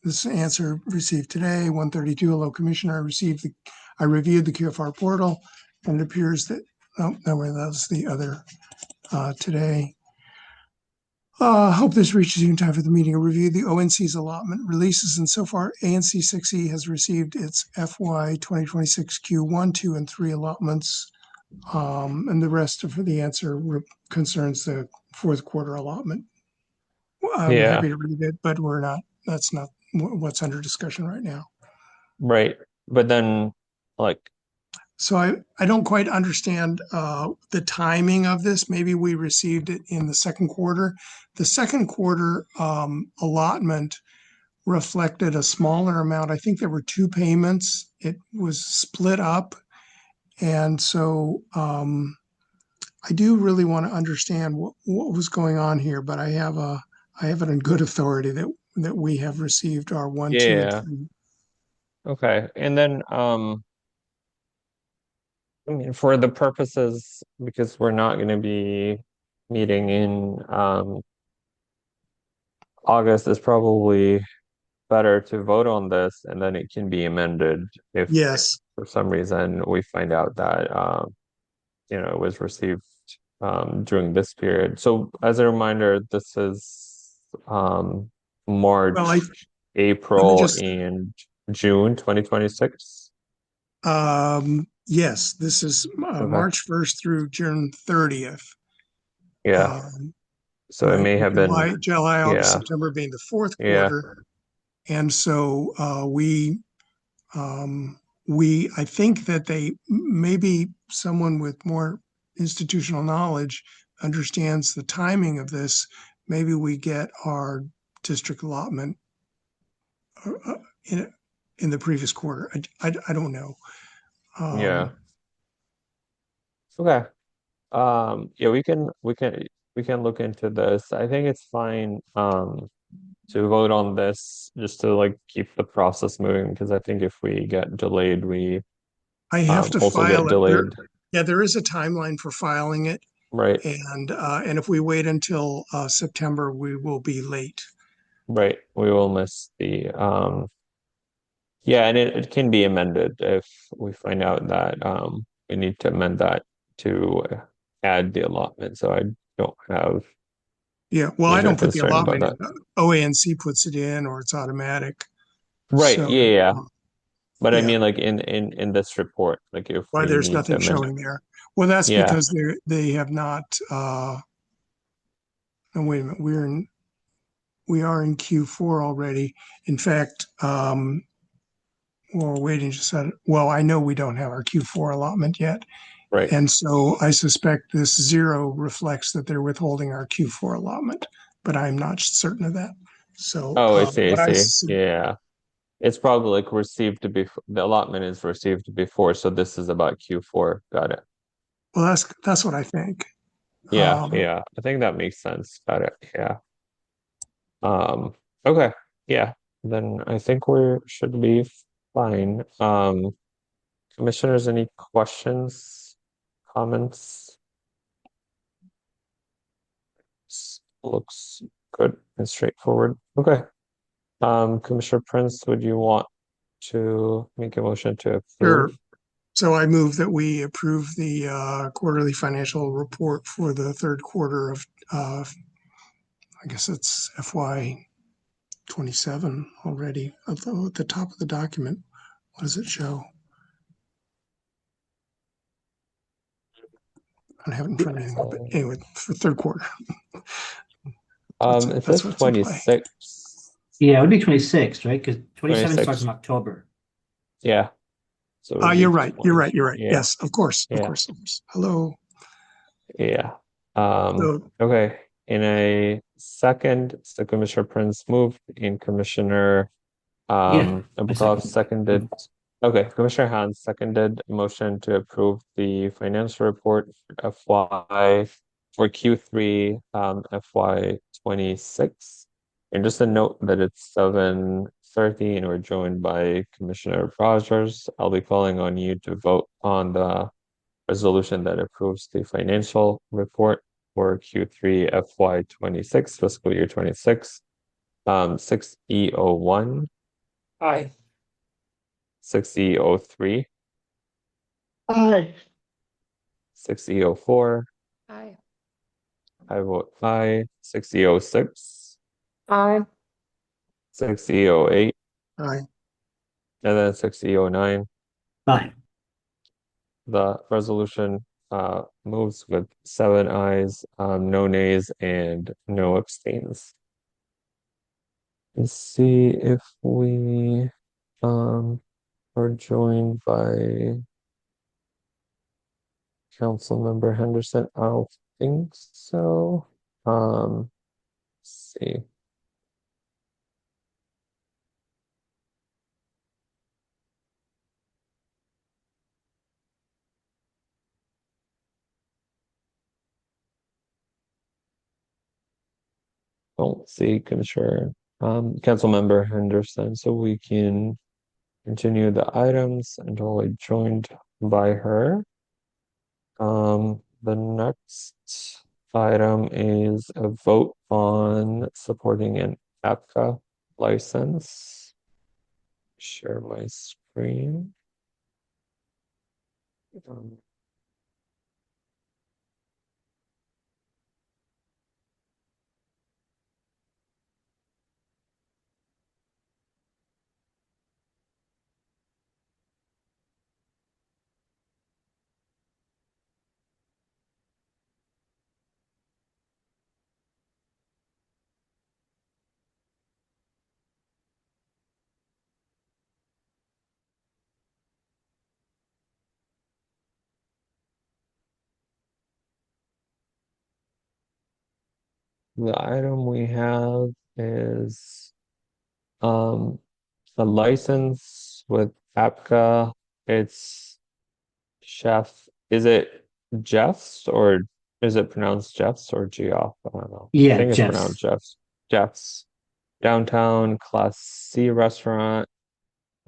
this answer received today, 1:32. Hello, Commissioner. I reviewed the QFR portal, and it appears that, oh, no, wait, that was the other today. Hope this reaches you in time for the meeting. A review the ONC's allotment releases, and so far ANC 6E has received its FY 2026 Q1, 2, and 3 allotments, and the rest of the answer concerns the fourth quarter allotment. I'm
Yeah,
happy to read it, but that's not what's under discussion right now.
right. But then like
So I don't quite understand the timing of this. Maybe we received it in the second quarter. The second quarter allotment reflected a smaller amount. I think there were 2 payments. It was split up. And so I do really want to understand what was going on here, but I have it in good authority that we have received our 1, 2, and
yeah,
3.
okay. And then I mean for the purposes because we're not going to be meeting in August, it's probably better to vote on this and then it can be amended if
Yes.
for some reason we find out that it was received during this period. So as a reminder, this is
Well,
March,
let me
April,
just,
and June 2026.
yes, this is
Okay.
March 1st through June 30th.
Yeah.
Um,
So it
right.
may have been,
July, August,
yeah,
September being the fourth
yeah,
quarter. And so um, I think that maybe someone with more institutional knowledge understands the timing of this. Maybe we get our district allotment in the previous quarter. I don't know.
Yeah. Okay. Yeah, we can look into this. I think it's fine to vote on this just to like keep the process moving because I think if we get delayed, we
I have to
also get
file it.
delayed.
Yeah, there is a timeline for filing it,
Right.
and if we wait until September, we will be late.
Right. We will miss the yeah, and it can be amended if we find out that we need to amend that to add the allotment. So I don't have
Yeah, well, I
major
don't put the
concern about
allotment in.
that.
OANC puts it in, or it's automatic.
Right.
So,
Yeah, yeah. But I
yeah,
mean like in this report, like if
why
we
there's
need to
nothing
amend.
showing there. Well, that's
Yeah,
because they have not. No, wait a minute. We are in Q4 already. In fact, well, we're waiting just said. Well, I know we don't have our Q4 allotment yet,
right.
and so I suspect this zero reflects that they're withholding our Q4 allotment, but I'm not certain of that. So,
Oh, I see, I
but
see. Yeah. It's probably like received before the allotment is received before, so this is about Q4. Got it.
well, that's what I think.
Yeah, yeah. I think that makes sense. Got it. Yeah. Okay. Yeah. Then I think we should be fine. Commissioners, any questions, comments? Looks good and straightforward. Okay. Commissioner Prince, would you want to make a motion to
Sure.
approve?
So I move that we approve the quarterly financial report for the third quarter of, I guess it's FY 27 already. Although at the top of the document, what does it show? I don't have it in front of me anymore, but anyway, for third quarter.
It
That's
says
what's implied.
26.
Yeah, it would be 26, right? Because 27 starts
26.
in October.
Yeah. So it would
You're
be
right. You're
20.
right. You're right.
Yeah.
Yes, of course. Of
Yeah.
course. Of course. Hello.
Yeah.
So,
Okay. In a second, so Commissioner Prince moved and Commissioner
Yeah, I
Abukov
second.
seconded. Okay, Commissioner Hans seconded a motion to approve the financial report FY for Q3 FY 26. And just a note that it's 7:30 and we're joined by Commissioner Rogers. I'll be calling on you to vote on the resolution that approves the financial report for Q3 FY 26, fiscal year 26. 6E01,
Aye.
6E03,
Aye.
6E04.
Aye.
I vote aye. 6E06,
Aye.
6E08,
I
and then 6E09.
Aye.
The resolution moves with 7 ayes, no nays, and no abstains. Let's see if we are joined by Councilmember Henderson. I don't think so. Let's see. Don't see Commissioner, Councilmember Henderson, so we can continue the items until I joined by her. The next item is a vote on supporting an APCA license. Share my screen. Um, the item we have is um the license with APCA, it's Chef. Is it Jeff's or is it pronounced Jeff's or Geoff? I don't know. I
Yeah,
think it's
Jeff's.
pronounced Jeff's. Jeff's downtown Class C restaurant.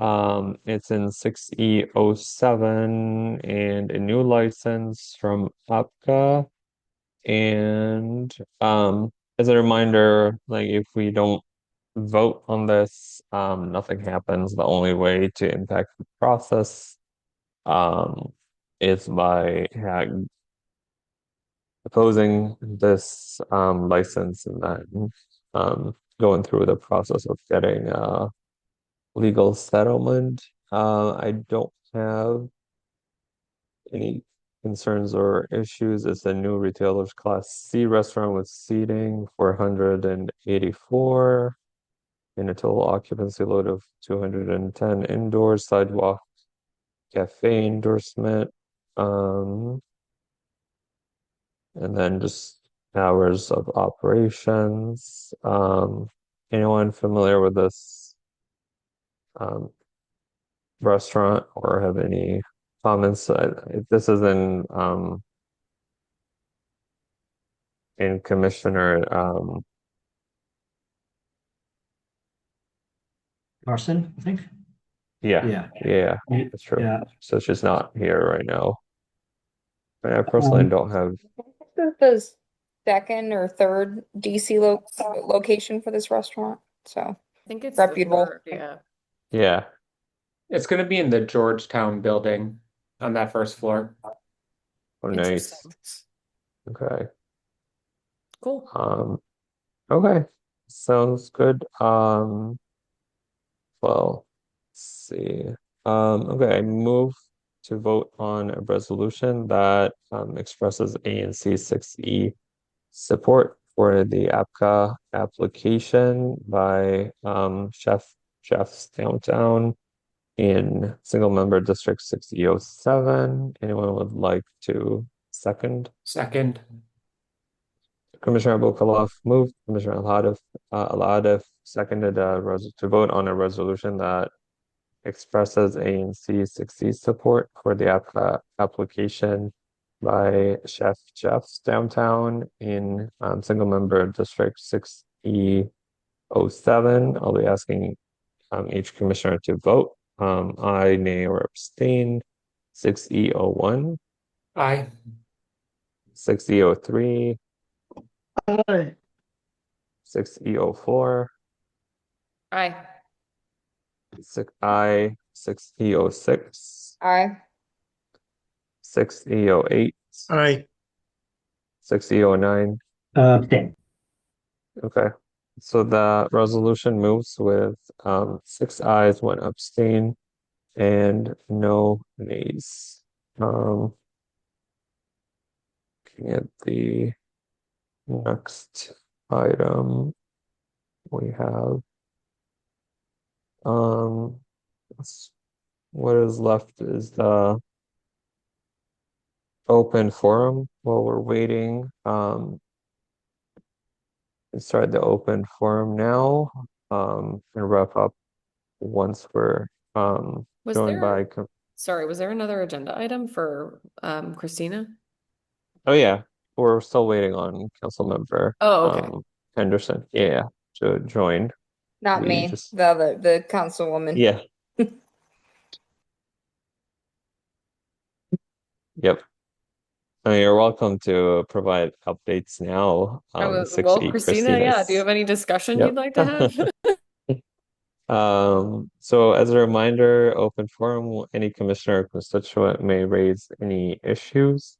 It's in 6E07 and a new license from APCA. And as a reminder, like if we don't vote on this, nothing happens. The only way to impact the process is by opposing this license and then going through the process of getting a legal settlement. I don't have any concerns or issues. It's a new retailer's Class C restaurant with seating 484 and a total occupancy load of 210 indoors, sidewalk, cafe endorsement. And then just hours of operations. Anyone familiar with this restaurant or have any comments? This is in Commissioner
Carson, I think.
yeah,
Yeah.
that's true.
Yeah.
So she's not here right now. But I personally don't have.
This is the second or third DC location for this restaurant, so
I think it's
reputable.
the third, yeah.
Yeah.
It's going to be in the Georgetown building on that first floor.
Oh, nice.
Interesting.
Okay.
Cool.
Okay. Sounds good. Well, let's see. Okay, I move to vote on a resolution that expresses ANC 6E support for the APCA application by Chef's Downtown in single member district 6007. Anyone would like to second?
Second.
Commissioner Abou-Khalaf moved, Commissioner Al-Hadif seconded to vote on a resolution that expresses ANC 60 support for the application by Chef Jeff's Downtown in single member district 6E07. I'll be asking each commissioner to vote. Aye, nay, or abstain. 6E01,
Aye.
6E03,
Aye.
6E04,
Aye.
6E06,
Aye.
6E08,
Aye.
6E09.
Abstain.
Okay. So the resolution moves with 6 ayes, 1 abstain, and no nays. Looking at the next item we have what is left is the open forum. While we're waiting, start the open forum now and wrap up once we're
Was
joined
there,
by
sorry, was there another agenda item for Christina?
oh yeah, we're still waiting on council member
Oh, okay.
Henderson, yeah, to join.
Not
We
me,
just
the councilwoman.
yeah. Yep. You're welcome to provide updates now.
Well,
6E
Christina, yeah, do you
Christina's.
have any discussion
Yep.
you'd like to have?
So as a reminder, open forum, any commissioner or constituent may raise any issues.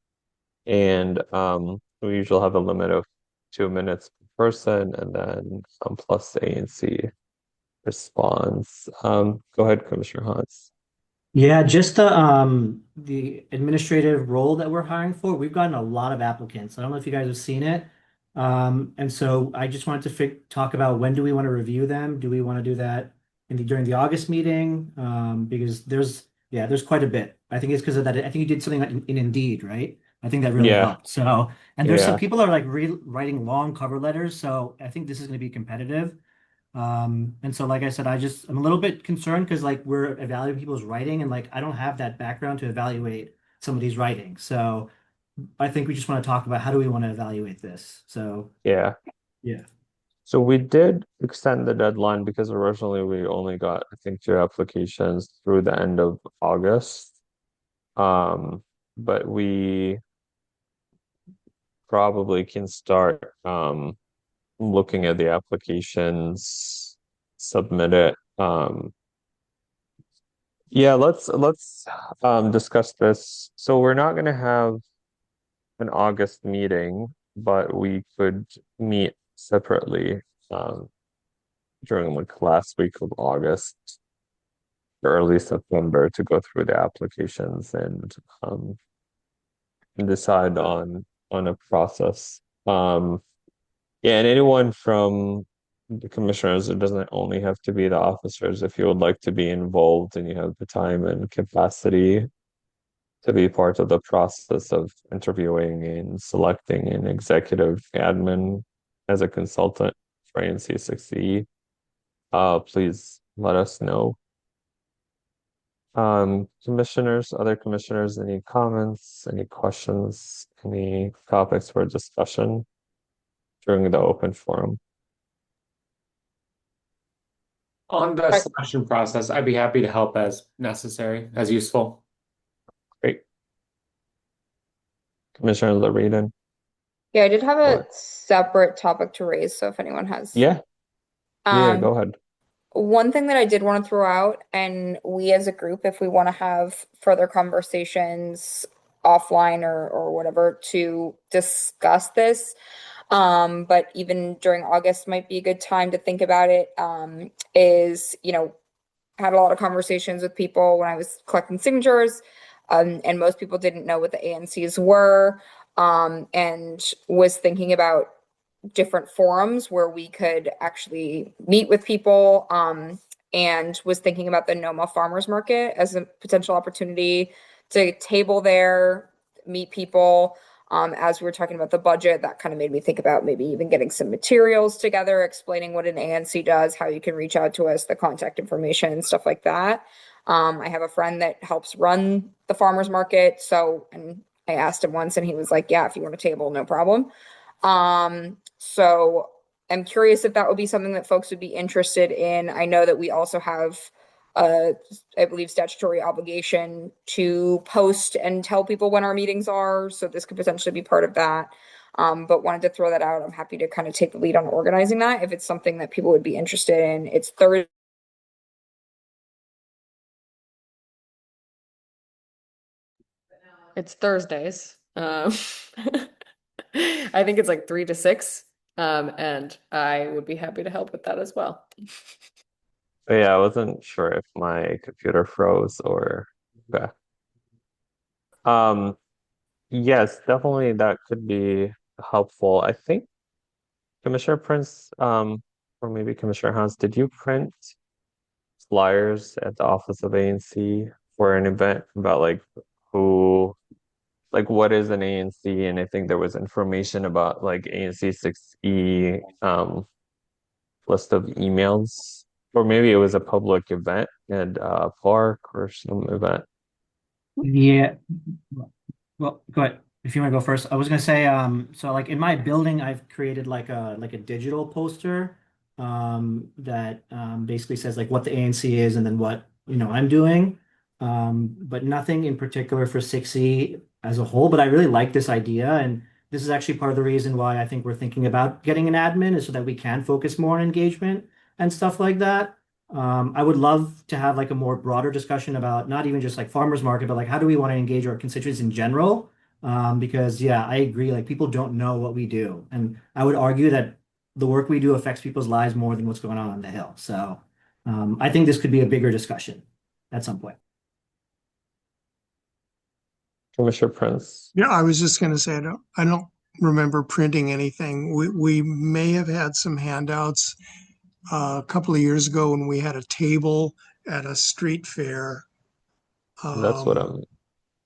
And we usually have a limit of 2 minutes per person and then plus ANC response. Go ahead, Commissioner Hans.
Yeah, just the administrative role that we're hiring for. We've gotten a lot of applicants. I don't know if you guys have seen it. And so I just wanted to talk about when do we want to review them? Do we want to do that during the August meeting? Because there's quite a bit. I think it's because of that. I think you did something in Indeed, right? I think that really
Yeah,
helped. And there's some
yeah,
people are like writing long cover letters. So I think this is going to be competitive. And so, like I said, I'm a little bit concerned because like we're evaluating people's writing, and like I don't have that background to evaluate somebody's writing. So I think we just want to talk about how do we want to evaluate this. So
Yeah.
yeah.
So we did extend the deadline because originally we only got, I think, two applications through the end of August. Um, but we probably can start looking at the applications, submit it. Yeah, let's discuss this. So we're not gonna have an August meeting, but we could meet separately um during like last week of August, early September to go through the applications um and decide on a process. Yeah, and anyone from the commissioners, it doesn't only have to be the officers. If you would like to be involved and you have the time and capacity to be part of the process of interviewing and selecting an executive admin as a consultant for ANC 60, please let us know. Commissioners, other commissioners, any comments, any questions, any topics for discussion during the open forum?
On the
Right.
selection process, I'd be happy to help as necessary, as useful.
Great. Commissioner Lareden.
Yeah, I did have a
Or
separate topic to raise, so if anyone has
yeah, yeah,
um
go ahead.
one thing that I did want to throw out, and we as a group, if we want to have further conversations offline or whatever to discuss this, but even during August might be a good time to think about it, is, had a lot of conversations with people when I was collecting signatures, and most people didn't know what the ANCs were, and was thinking about different forums where we could actually meet with people, and was thinking about the Noma Farmers Market as a potential opportunity to table there, meet people. As we were talking about the budget, that kind of made me think about maybe even getting some materials together, explaining what an ANC does, how you can reach out to us, the contact information, stuff like that. I have a friend that helps run the farmers market, and I asked him once, and he was like, "Yeah, if you want a table, no problem." So I'm curious if that would be something that folks would be interested in. I know that we also have, uh, I believe, statutory obligation to post and tell people when our meetings are. So this could potentially be part of that. But wanted to throw that out. I'm happy to kind of take the lead on organizing that if it's something that people would be interested in. It's Thursday.
It's Thursdays. I think it's like 3 to 6. And I would be happy to help with that as well.
But yeah, I wasn't sure if my computer froze or okay. Um, yes, definitely that could be helpful. I think Commissioner Prince, or maybe Commissioner Hans, did you print flyers at the office of ANC for an event about like who, like what is an ANC? And I think there was information about like ANC 6E list of emails, or maybe it was a public event at park or some event.
Yeah. Well, go ahead. If you want to go first, I was gonna say, so like in my building, I've created like a digital poster, that basically says like what the ANC is and then what I'm doing, but nothing in particular for 6E as a whole. But I really like this idea, and this is actually part of the reason why I think we're thinking about getting an admin is so that we can focus more on engagement and stuff like that. I would love to have like a more broader discussion about not even just like farmers market, but like how do we want to engage our constituents in general? Because yeah, I agree. Like people don't know what we do, and I would argue that the work we do affects people's lives more than what's going on the Hill. So I think this could be a bigger discussion at some point.
Commissioner Prince.
Yeah, I was just going to say, I don't remember printing anything. We may have had some handouts a couple of years ago when we had a table at a street fair.
That's what
Um,
I'm,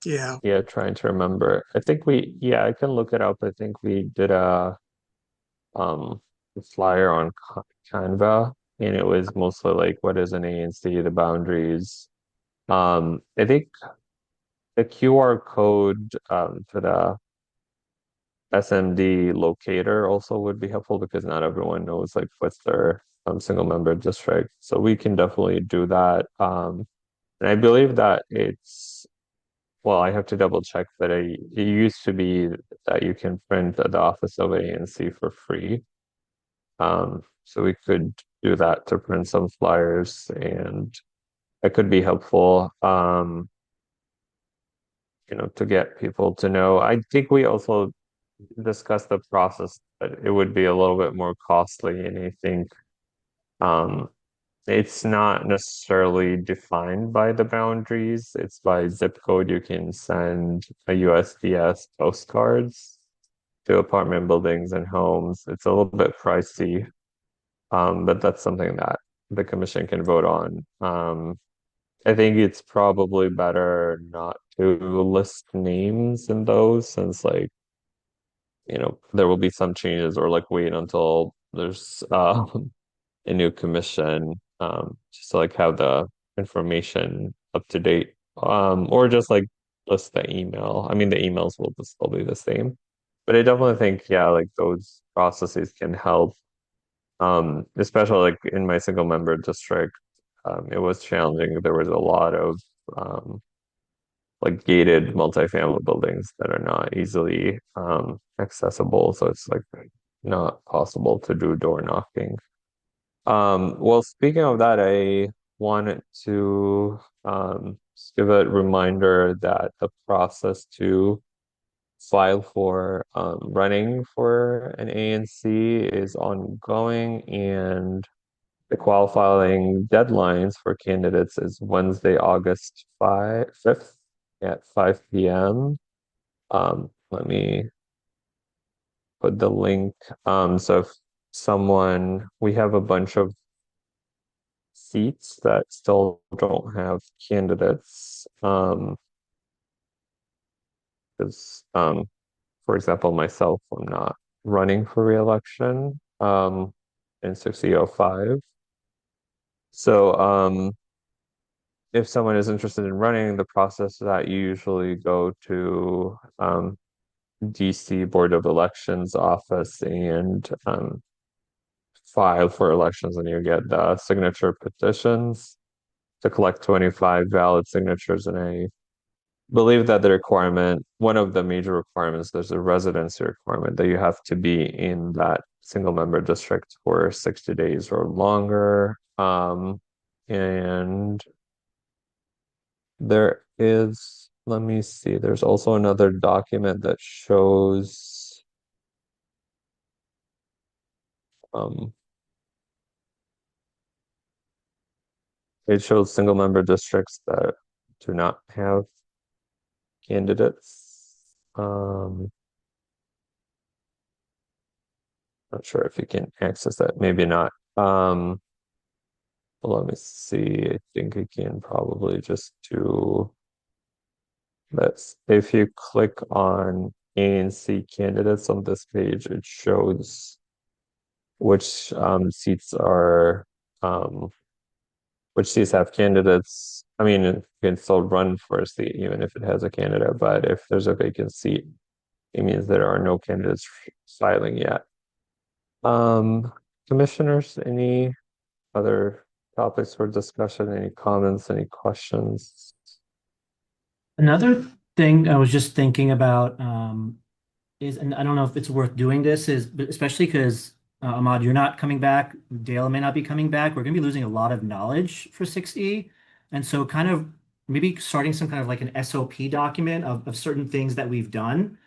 yeah,
yeah, trying to remember. I think yeah, I can look it up. I think we did um a flyer on Canva. and it was mostly like what is an ANC, the boundaries. I think the QR code for the SMD locator also would be helpful because not everyone knows like what's their single member district. So we can definitely do that. And I believe that it's well, I have to double check, but it used to be that you can print at the office of ANC for free. So we could do that to print some flyers, and it could be helpful. To get people to know. I think we also discussed the process, but it would be a little bit more costly, and I think um, it's not necessarily defined by the boundaries. It's by zip code. You can send a USPS postcards to apartment buildings and homes. It's a little bit pricey, but that's something that the commission can vote on. I think it's probably better not to list names in those since like, there will be some changes or like wait until there's a new commission just to like have the information up to date. Or just like list the email. I mean the emails will just still be the same. But I definitely think, yeah, like those processes can help. Especially like in my single member district, it was challenging. There was a lot of um, like gated multifamily buildings that are not easily accessible. So it's like not possible to do door knocking. Well, speaking of that, I wanted to just give a reminder that the process to file for running for an ANC is ongoing, and the qualifying deadlines for candidates is Wednesday, August 5th at 5 p.m. Let me put the link. So if we have a bunch of seats that still don't have candidates. Because, for example, myself, I'm not running for reelection in 6005. So, if someone is interested in running, the process that you usually go to DC Board of Elections office and file for elections, and you get the signature petitions to collect 25 valid signatures. And I believe that one of the major requirements, there's a residency requirement that you have to be in that single member district for 60 days or longer. And let me see, there's also another document that shows, um, it shows single member districts that do not have candidates. Not sure if you can access that, maybe not. Let me see. I think I can probably just do this. If you click on ANC candidates on this page, it shows which seats have candidates. I mean, you can still run for a seat even if it has a candidate, but if there's a vacant seat, it means there are no candidates filing yet. Um, Commissioners, any other topics for discussion? Any comments? Any questions?
Another thing I was just thinking about is, and I don't know if it's worth doing this, but especially because Ahmad, you're not coming back, Dale may not be coming back. We're going to be losing a lot of knowledge for 6E. And so kind of maybe starting some kind of like an SOP document of certain things that we've done.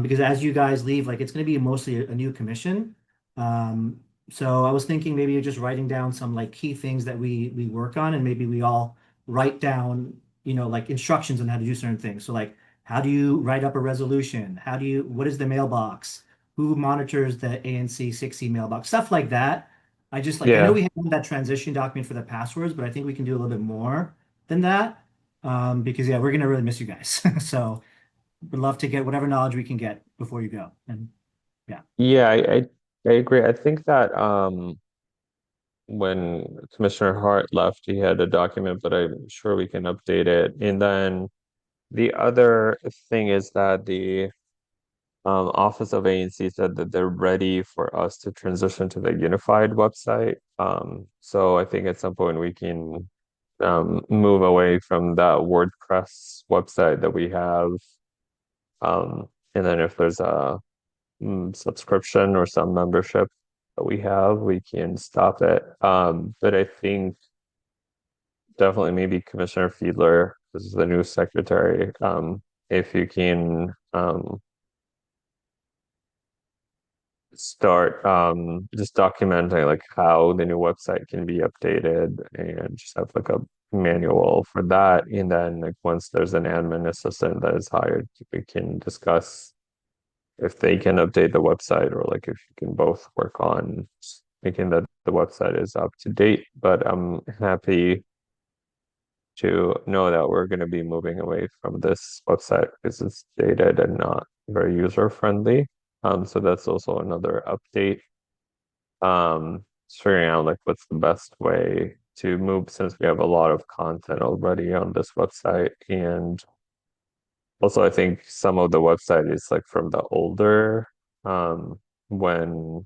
Because as you guys leave, like it's going to be mostly a new commission. Um, so I was thinking maybe just writing down some like key things that we work on, and maybe we all write down, like instructions on how to do certain things. So like, how do you write up a resolution? What is the mailbox? Who monitors the ANC 6E mailbox? Stuff like that. I know
Yeah.
we have that transition document for the passwords, but I think we can do a little bit more than that. Because yeah, we're gonna really miss you guys. So we'd love to get whatever knowledge we can get before you go. And yeah.
Yeah, I agree. I think that when Commissioner Hart left, he had a document, but I'm sure we can update it. And then the other thing is that the Office of ANC said that they're ready for us to transition to the unified website. So I think at some point we can move away from that WordPress website that we have. And then if there's a subscription or some membership that we have, we can stop it. But I think definitely maybe Commissioner Fiedler, this is the new secretary, if you can start just documenting like how the new website can be updated and just have like a manual for that. And then like once there's an admin assistant that is hired, we can discuss if they can update the website or like if you can both work on making that the website is up to date. But I'm happy to know that we're going to be moving away from this website because it's dated and not very user friendly. So that's also another update. Just figuring out like what's the best way to move since we have a lot of content already on this website. And also I think some of the website is like from the older when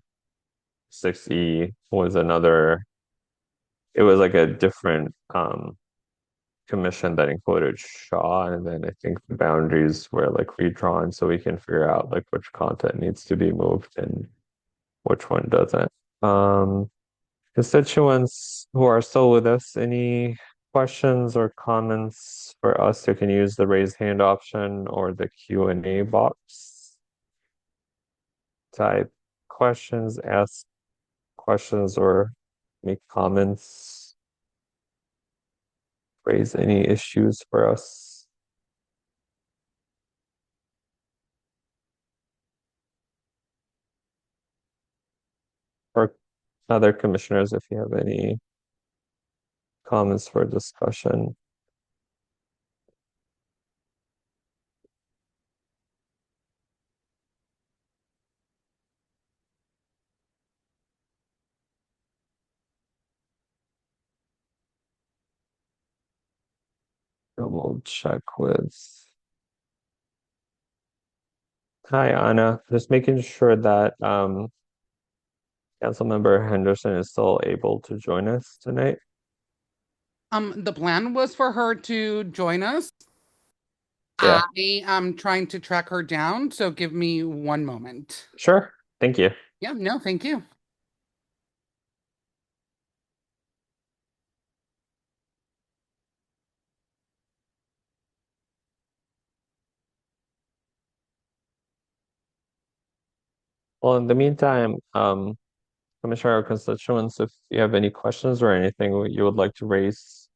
6E was another, it was like a different commission that included Shaw, and then I think the boundaries were like redrawn so we can figure out like which content needs to be moved and which one doesn't. Um, Constituents who are still with us, any questions or comments for us? You can use the raise hand option or the Q&A box. Type questions, ask questions, or make comments. Raise any issues for us. Or other commissioners, if you have any comments for discussion. Double check with. Hi, Anna. Just making sure that Councilmember Henderson is still able to join us tonight.
The plan was for her to join us.
Yeah.
I am trying to track her down, so give me one moment.
Sure. Thank you.
Yeah, no, thank you.
Well, in the meantime, Commissioner or constituents, if you have any questions or anything you would like to raise,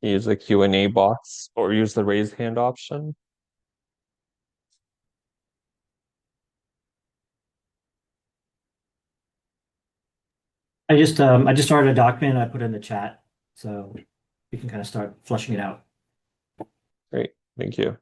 use the Q&A box or use the raise hand option.
I just started a document and I put it in the chat, so we can kind of start flushing it out.
Great, thank you.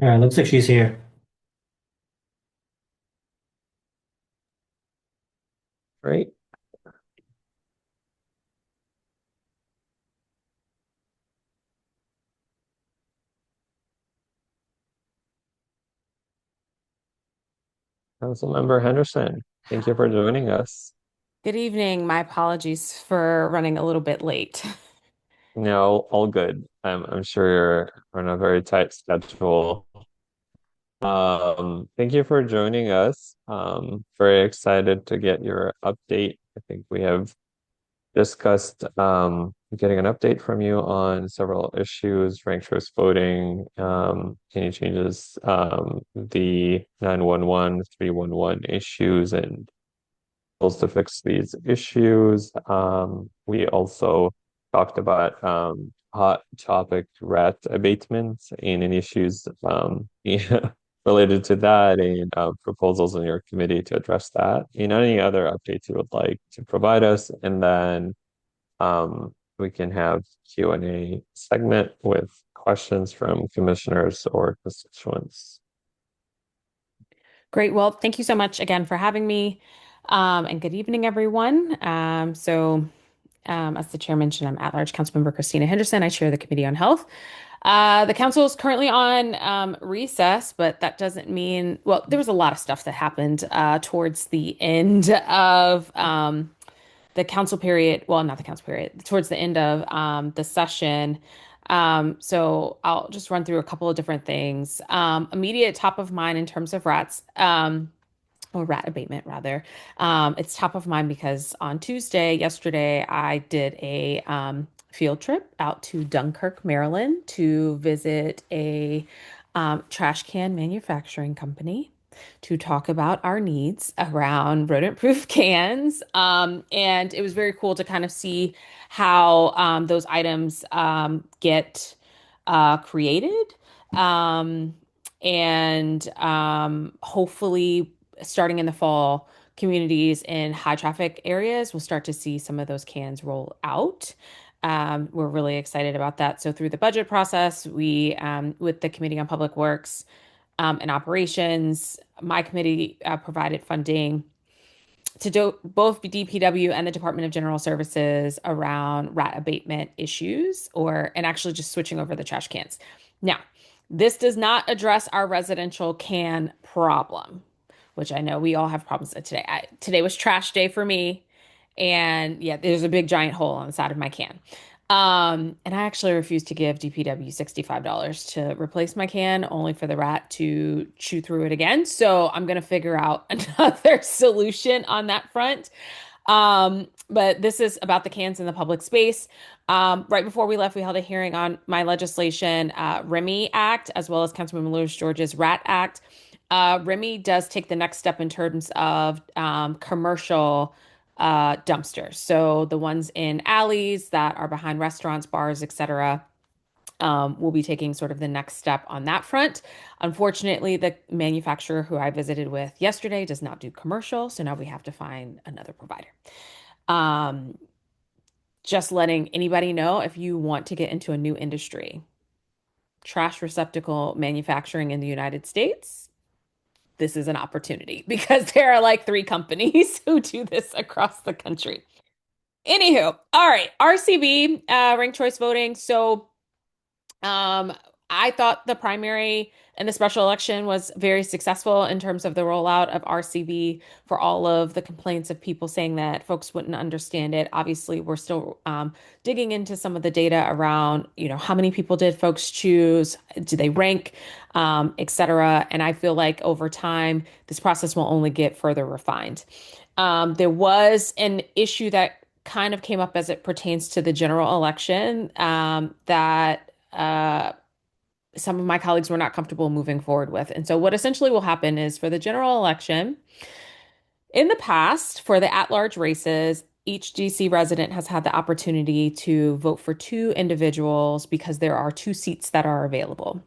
All right, looks like she's here.
Great. Councilmember Henderson, thank you for joining us.
Good evening. My apologies for running a little bit late.
No, all good. I'm sure you're on a very tight schedule. Thank you for joining us. Very excited to get your update. I think we have discussed getting an update from you on several issues, ranked choice voting, any changes, the 911, 311 issues, and to fix these issues. We also talked about hot topic rat abatements and any issues yeah, related to that and proposals in your committee to address that. And any other updates you would like to provide us, and then we can have Q&A segment with questions from commissioners or constituents.
Great. Well, thank you so much again for having me. And good evening, everyone. As the chair mentioned, I'm at-large Councilmember Christina Henderson. I chair the Committee on Health. The council is currently on recess, but that doesn't mean, well, there was a lot of stuff that happened towards the end of the council period, well, not the council period, towards the end of the session. So I'll just run through a couple of different things. Immediate top of mind in terms of rats, or rat abatement rather. It's top of mind because on Tuesday, yesterday, I did a field trip out to Dunkirk, Maryland to visit a trash can manufacturing company to talk about our needs around rodent-proof cans. And it was very cool to kind of see how those items get created. And hopefully, starting in the fall, communities in high traffic areas will start to see some of those cans roll out. We're really excited about that. So through the budget process, we, with the Committee on Public Works and Operations, my committee provided funding to do both DPW and the Department of General Services around rat abatement issues, and actually just switching over the trash cans. Now, this does not address our residential can problem, which I know we all have problems with today. Today was trash day for me. And yeah, there's a big giant hole on the side of my can. And I actually refused to give DPW $65 to replace my can, only for the rat to chew through it again. So I'm going to figure out another solution on that front. But this is about the cans in the public space. Right before we left, we held a hearing on my legislation, REMI Act, as well as Councilwoman Lewis George's RAT Act. REMI does take the next step in terms of commercial dumpsters. So the ones in alleys that are behind restaurants, bars, etc. Will be taking sort of the next step on that front. Unfortunately, the manufacturer who I visited with yesterday does not do commercial, so now we have to find another provider. Just letting anybody know, if you want to get into a new industry, trash receptacle manufacturing in the United States, this is an opportunity because there are like 3 companies who do this across the country. Anywho, all right, RCV, ranked choice voting. So I thought the primary and the special election was very successful in terms of the rollout of RCV, for all of the complaints of people saying that folks wouldn't understand it. Obviously, we're still digging into some of the data around, how many people did folks choose? Do they rank, etc. And I feel like over time, this process will only get further refined. There was an issue that kind of came up as it pertains to the general election, that some of my colleagues were not comfortable moving forward with. And so what essentially will happen is, for the general election, in the past, for the at-large races, each DC resident has had the opportunity to vote for 2 individuals because there are 2 seats that are available.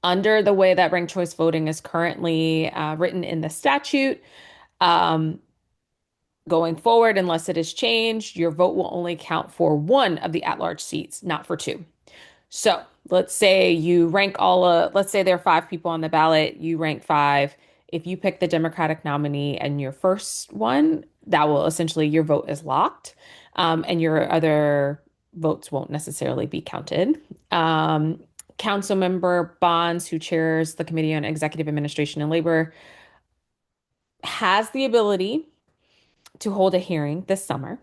Under the way that ranked choice voting is currently written in the statute, going forward, unless it is changed, your vote will only count for 1 of the at-large seats, not for 2. So let's say you rank let's say there are five people on the ballot, you rank five. If you pick the Democratic nominee and your first one, that will essentially your vote is locked, and your other votes won't necessarily be counted. Um, Councilmember Bonds, who chairs the Committee on Executive Administration and Labor, has the ability to hold a hearing this summer.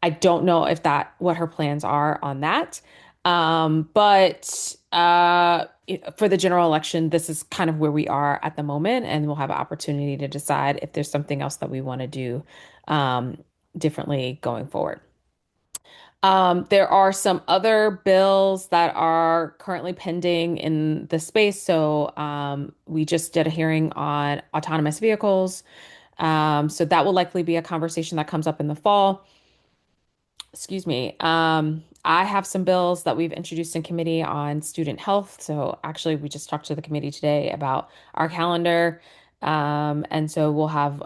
I don't know if that what her plans are on that. But for the general election, this is kind of where we are at the moment, and we'll have an opportunity to decide if there's something else that we want to do um, differently going forward. There are some other bills that are currently pending in the space. So we just did a hearing on autonomous vehicles. So that will likely be a conversation that comes up in the fall. Excuse me. I have some bills that we've introduced in committee on student health. So actually, we just talked to the committee today about our calendar. And so we'll have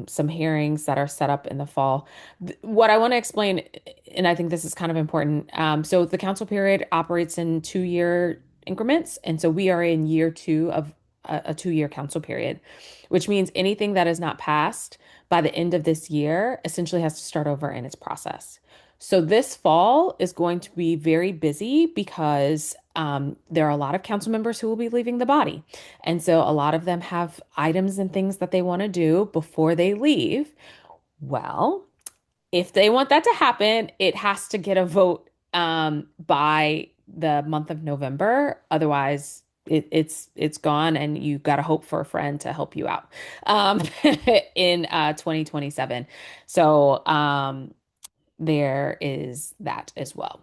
some hearings that are set up in the fall. What I want to explain, and I think this is kind of important. So the council period operates in 2-year increments. And so we are in year two of a 2-year council period, which means anything that is not passed by the end of this year essentially has to start over in its process. So this fall is going to be very busy because there are a lot of council members who will be leaving the body. And so a lot of them have items and things that they want to do before they leave. Well, if they want that to happen, it has to get a vote by the month of November. Otherwise, it's gone, and you got to hope for a friend to help you out um, in 2027. So there is that as well.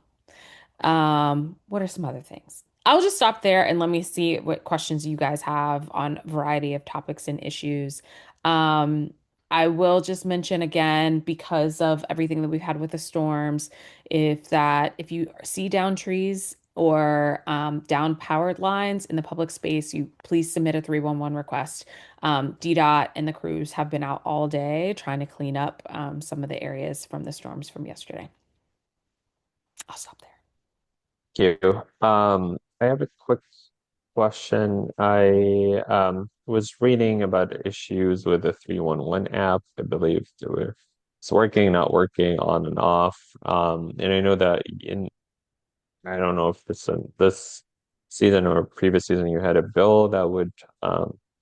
What are some other things? I'll just stop there and let me see what questions you guys have on a variety of topics and issues. Um, I will just mention again, because of everything that we've had with the storms, if you see down trees or down powered lines in the public space, you please submit a 311 request. DDOT and the crews have been out all day trying to clean up some of the areas from the storms from yesterday. I'll stop there.
Thank you. I have a quick question. I was reading about issues with the 311 app. I believe it's working, not working, on and off. And I know that I don't know if this season or previous season you had a bill that would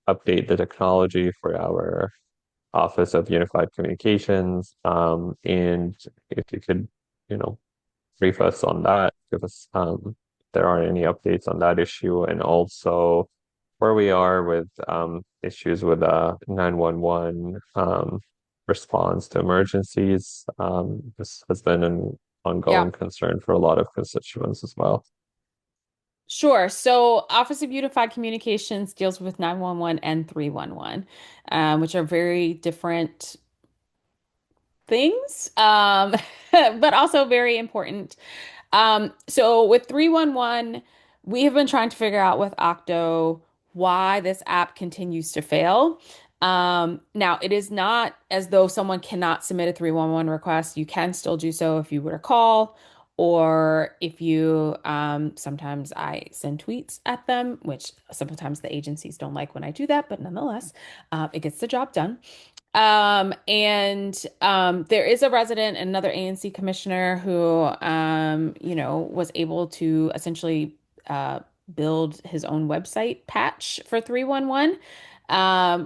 update the technology for our Office of Unified Communications. And if you could, you know, brief us on that, give us if there aren't any updates on that issue, and also where we are with issues with 911 response to emergencies. This has been an
Yeah.
ongoing concern for a lot of constituents as well.
Sure. So, Office of Unified Communications deals with 911 and 311, which are very different things, but also very important. So with 311, we have been trying to figure out with Octo why this app continues to fail. Now, it is not as though someone cannot submit a 311 request. You can still do so if you were to call, or if you, sometimes I send tweets at them, which sometimes the agencies don't like when I do that, but nonetheless, it gets the job done. There is a resident, another ANC commissioner who, was able to essentially build his own website patch for 311,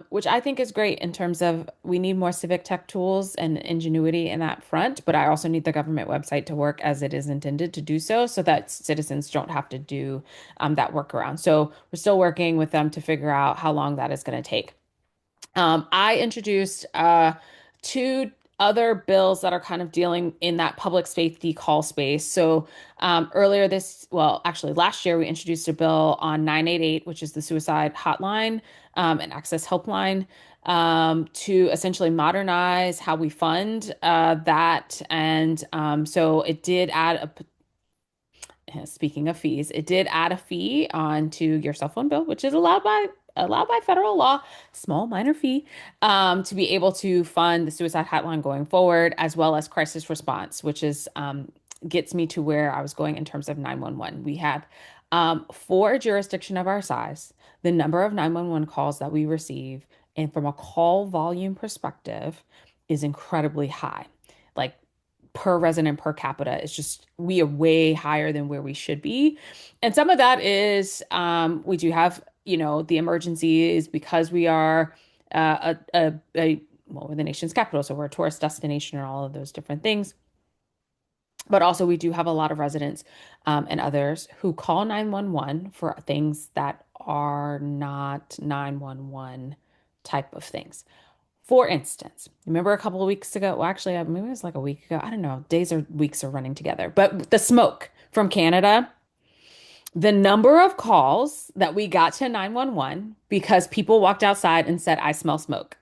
which I think is great in terms of we need more civic tech tools and ingenuity in that front, but I also need the government website to work as it is intended to do so, so that citizens don't have to do that workaround. So we're still working with them to figure out how long that is going to take. I introduced two other bills that are kind of dealing in that public safety call space. So actually last year, we introduced a bill on 988, which is the suicide hotline and access helpline, to essentially modernize how we fund that. And so it did add speaking of fees, it did add a fee onto your cell phone bill, which is allowed by federal law, small minor fee, to be able to fund the suicide hotline going forward, as well as crisis response, which is gets me to where I was going in terms of 911. We have for a jurisdiction of our size, the number of 911 calls that we receive, and from a call volume perspective, is incredibly high. Like per resident per capita is just we are way higher than where we should be. And some of that is we do have, the emergency is because we are well, we're the nation's capital, so we're a tourist destination and all of those different things. But also, we do have a lot of residents and others who call 911 for things that are not 911 type of things. For instance, remember a couple of weeks ago, well, actually, maybe it was like a week ago. I don't know. Days or weeks are running together. But the smoke from Canada, the number of calls that we got to 911 because people walked outside and said, I smell smoke,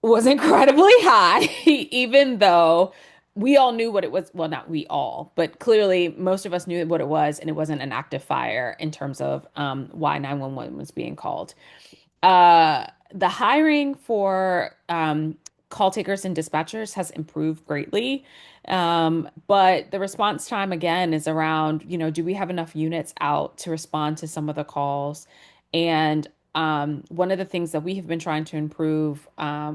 was incredibly high, even though we all knew what it was. Well, not we all, but clearly most of us knew what it was, and it wasn't an active fire in terms of why 911 was being called. The hiring for call takers and dispatchers has improved greatly. But the response time again is around, do we have enough units out to respond to some of the calls? And one of the things that we have been trying to improve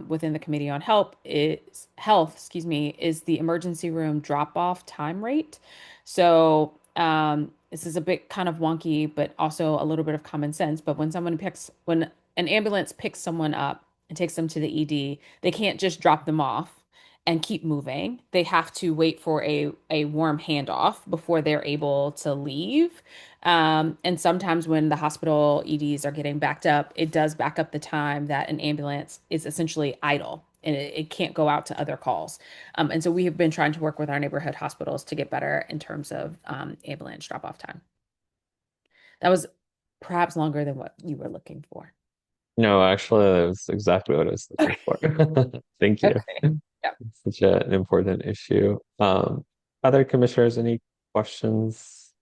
within the Committee on Health, excuse me, is the emergency room drop-off time rate. So this is a bit kind of wonky, but also a little bit of common sense. But when an ambulance picks someone up and takes them to the ED, they can't just drop them off and keep moving. They have to wait for a warm handoff before they're able to leave. And sometimes when the hospital EDs are getting backed up, it does back up the time that an ambulance is essentially idle and it can't go out to other calls. And so we have been trying to work with our neighborhood hospitals to get better in terms of ambulance drop-off time. That was perhaps longer than what you were looking for.
No, actually, that was exactly what I was looking for. Thank you.
Okay. Yeah.
Such an important issue. Other commissioners, any questions,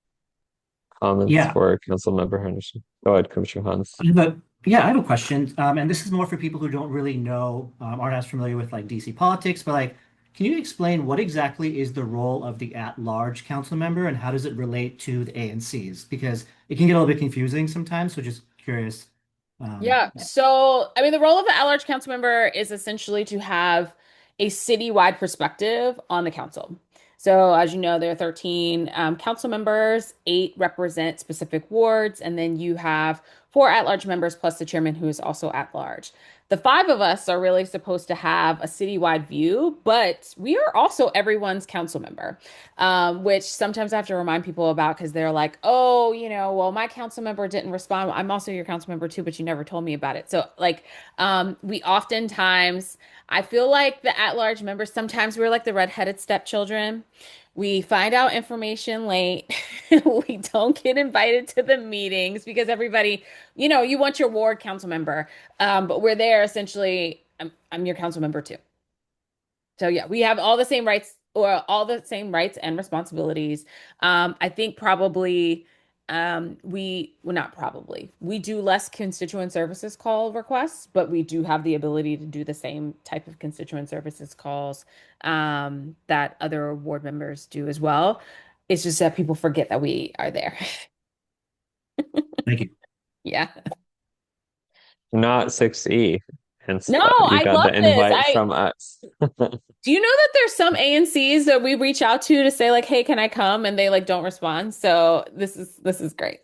comments
Yeah.
for Councilmember Henderson? Go ahead, Commissioner Hans.
I have a question, and this is more for people who don't really know, aren't as familiar with like DC politics, but like, can you explain what exactly is the role of the at-large council member and how does it relate to the ANCs? Because it can get a little bit confusing sometimes, so just curious.
Yeah. So, I mean, the role of the at-large council member is essentially to have a citywide perspective on the council. So, as you know, there are 13 council members, 8 represent specific wards, and then you have 4 at-large members plus the chairman who is also at-large. The 5 of us are really supposed to have a citywide view, but we are also everyone's council member, which sometimes I have to remind people about because they're like, oh, well, my council member didn't respond. I'm also your council member too, but you never told me about it. So, like, we oftentimes, I feel like the at-large members, sometimes we're like the redheaded stepchildren. We find out information late. We don't get invited to the meetings because everybody, you want your ward council member. But we're there essentially. I'm your council member too. So yeah, we have all the same rights or all the same rights and responsibilities. I think probably well, not probably. We do less constituent services call requests, but we do have the ability to do the same type of constituent services calls that other ward members do as well. It's just that people forget that we are there.
Thank you.
Yeah.
Not 6E. Hence,
No,
you
I
got
love
the
this.
invite from us.
Do you know that there's some ANCs that we reach out to say like, "Hey, can I come?" and they like don't respond. So this is great.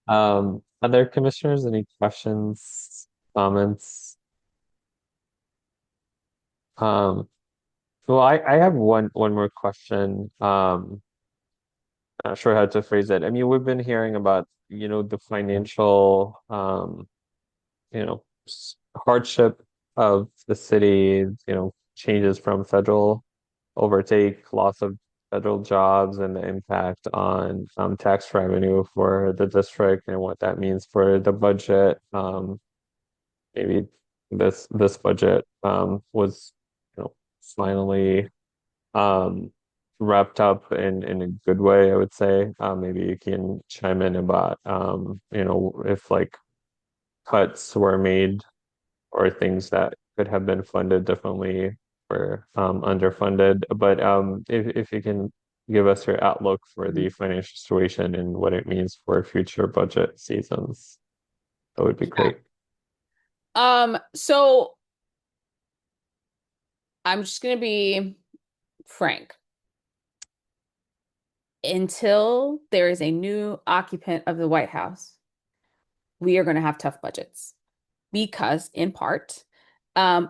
Other commissioners, any questions, comments? Well, I have one more question. Not sure how to phrase it. I mean, we've been hearing about, the financial, hardship of the city, changes from federal overtake, loss of federal jobs, and the impact on tax revenue for the district and what that means for the budget. Maybe this budget was, finally um wrapped up in a good way, I would say. Maybe you can chime in about if like cuts were made or things that could have been funded differently we're underfunded. But if you can give us your outlook for the financial situation and what it means for future budget seasons, that would be great.
So I'm just gonna be frank. Until there is a new occupant of the White House, we are going to have tough budgets because, in part,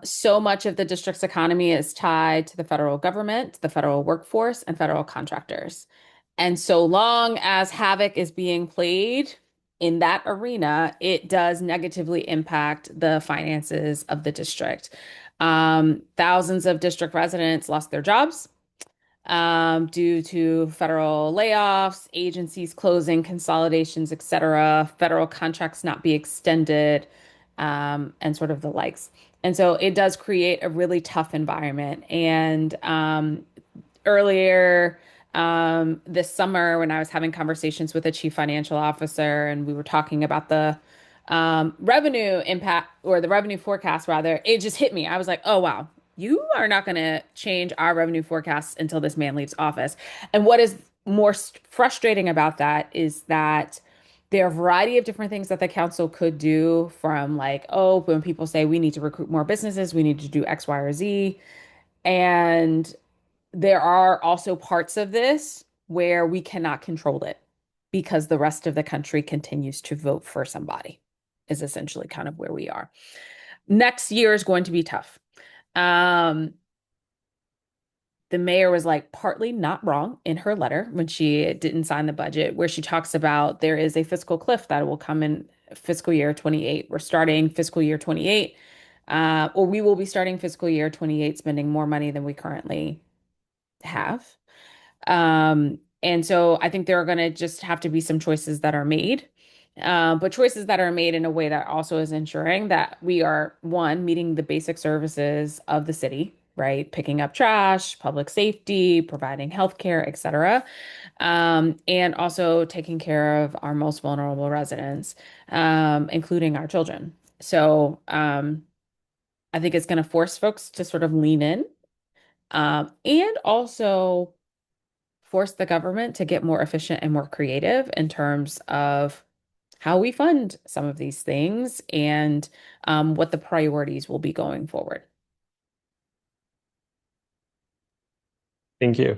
so much of the district's economy is tied to the federal government, the federal workforce, and federal contractors. And so long as havoc is being played in that arena, it does negatively impact the finances of the district. Thousands of district residents lost their jobs due to federal layoffs, agencies closing, consolidations, etc., federal contracts not be extended, and sort of the likes. And so it does create a really tough environment. And earlier this summer, when I was having conversations with a chief financial officer, and we were talking about the revenue impact or the revenue forecast, rather, it just hit me. I was like, oh, wow, you are not going to change our revenue forecasts until this man leaves office. And what is more frustrating about that is that there are a variety of different things that the council could do from like, oh, when people say we need to recruit more businesses, we need to do X, Y, or Z. And there are also parts of this where we cannot control it because the rest of the country continues to vote for somebody, is essentially kind of where we are. Next year is going to be tough. The mayor was like partly not wrong in her letter when she didn't sign the budget, where she talks about there is a fiscal cliff that will come in fiscal year 28. We're starting fiscal year 28, or we will be starting fiscal year 28 spending more money than we currently have. And so I think there are going to just have to be some choices that are made, but choices that are made in a way that also is ensuring that we are, one, meeting the basic services of the city, right? Picking up trash, public safety, providing healthcare, et cetera. And also taking care of our most vulnerable residents, including our children. So I think it's going to force folks to sort of lean in, and also force the government to get more efficient and more creative in terms of how we fund some of these things and what the priorities will be going forward.
Thank you.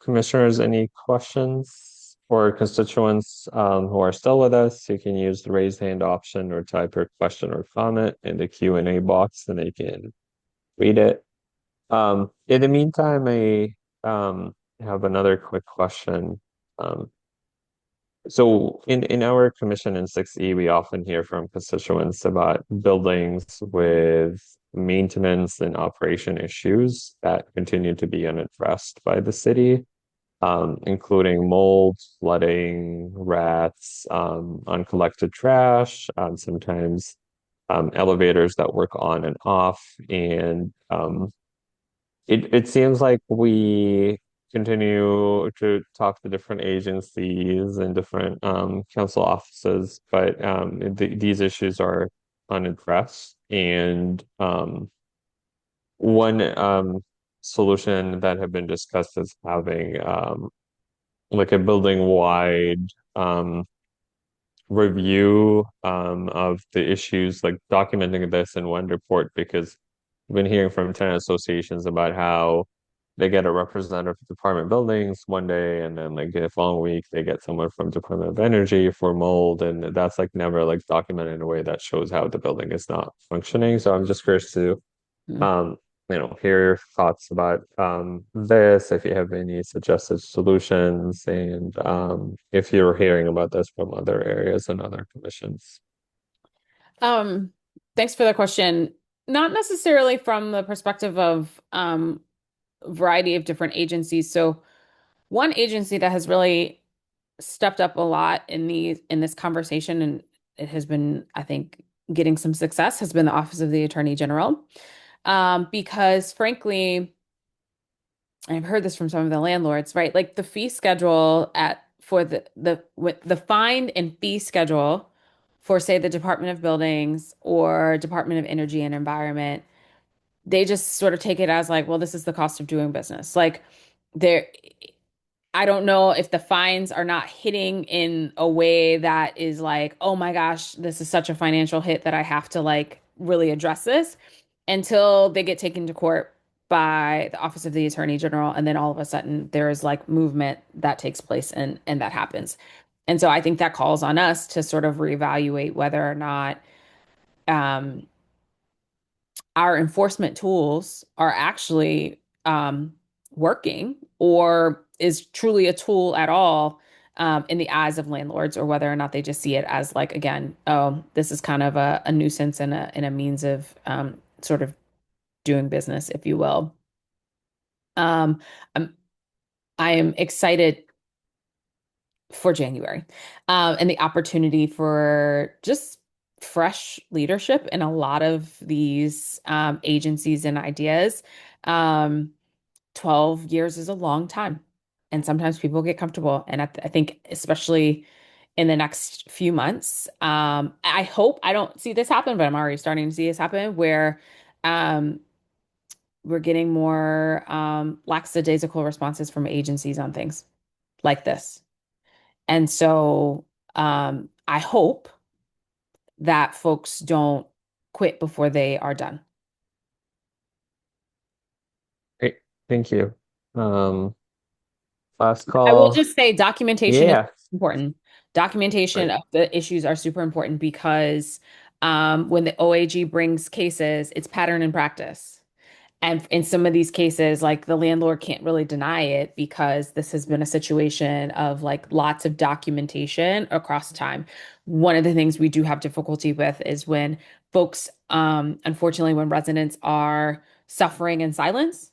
Commissioners, any questions for constituents who are still with us? You can use the raise hand option or type your question or comment in the Q&A box and they can read it. In the meantime, I have another quick question. So in our commission in 6E, we often hear from constituents about buildings with maintenance and operation issues that continue to be unaddressed by the city, including mold, flooding, rats, uncollected trash, sometimes elevators that work on and off. And it seems like we continue to talk to different agencies and different council offices, but these issues are unaddressed. And one solution that have been discussed is having like a building-wide review of the issues, like documenting this in one report, because I've been hearing from tenant associations about how they get a representative from Department of Buildings one day, and then like the following week they get someone from Department of Energy for mold, and that's like never like documented in a way that shows how the building is not functioning. So I'm just curious to hear your thoughts about this, if you have any suggested solutions, and if you're hearing about this from other areas and other commissions.
Thanks for the question. Not necessarily from the perspective of variety of different agencies. So one agency that has really stepped up a lot in this conversation, and it has been, I think, getting some success, has been the Office of the Attorney General. Because frankly, I've heard this from some of the landlords, right? Like the fee schedule for the fine and fee schedule for, say, the Department of Buildings or Department of Energy and Environment, they just sort of take it as like, well, this is the cost of doing business. Like there, I don't know if the fines are not hitting in a way that is like, oh my gosh, this is such a financial hit that I have to like really address this until they get taken to court by the Office of the Attorney General. And then all of a sudden there is like movement that takes place and that happens. And so I think that calls on us to sort of reevaluate whether or not um, our enforcement tools are actually working or is truly a tool at all in the eyes of landlords, or whether or not they just see it as like, again, oh, this is kind of a nuisance and a means of sort of doing business, if you will. Um, I'm, I am excited for January and the opportunity for just fresh leadership in a lot of these agencies and ideas. Um, 12 years is a long time. And sometimes people get comfortable. And I think, especially in the next few months, I hope I don't see this happen, but I'm already starting to see this happen where um, we're getting more lackadaisical responses from agencies on things like this. And so I hope that folks don't quit before they are done.
Great. Thank you. Um, Last
I will
call.
just say documentation is
Yeah.
important. Documentation
Right.
of the issues are super important because when the OAG brings cases, it's pattern and practice. And in some of these cases, like the landlord can't really deny it because this has been a situation of like lots of documentation across time. One of the things we do have difficulty with is when folks, unfortunately, when residents are suffering in silence,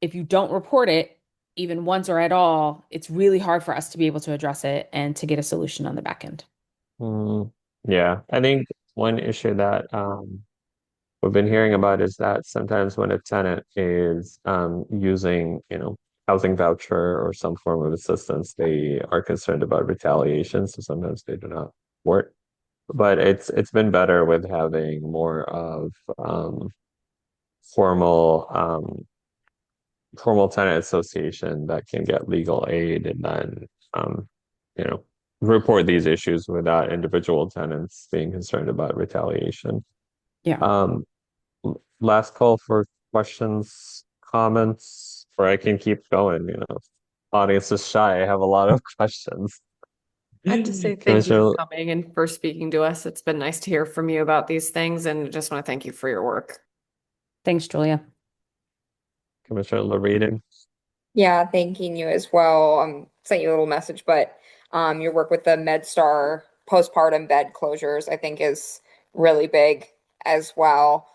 if you don't report it, even once or at all, it's really hard for us to be able to address it and to get a solution on the back end.
Mm, yeah. I think one issue that we've been hearing about is that sometimes when a tenant is using, housing voucher or some form of assistance, they are concerned about retaliation. So sometimes they do not work. But it's been better with having more of formal formal tenant association that can get legal aid and then you know report these issues without individual tenants being concerned about retaliation.
Yeah.
Last call for questions, comments, or I can keep going, Audience is shy. I have a lot of questions.
I have to say thank you for
Commissioner
coming and for speaking to us. It's been nice to hear from you about these things, and just want to thank you for your work.
Thanks, Julia.
Commissioner LaReading.
Yeah, thanking you as well. Sent you a little message, but your work with the MedStar postpartum bed closures, I think, is really big as well.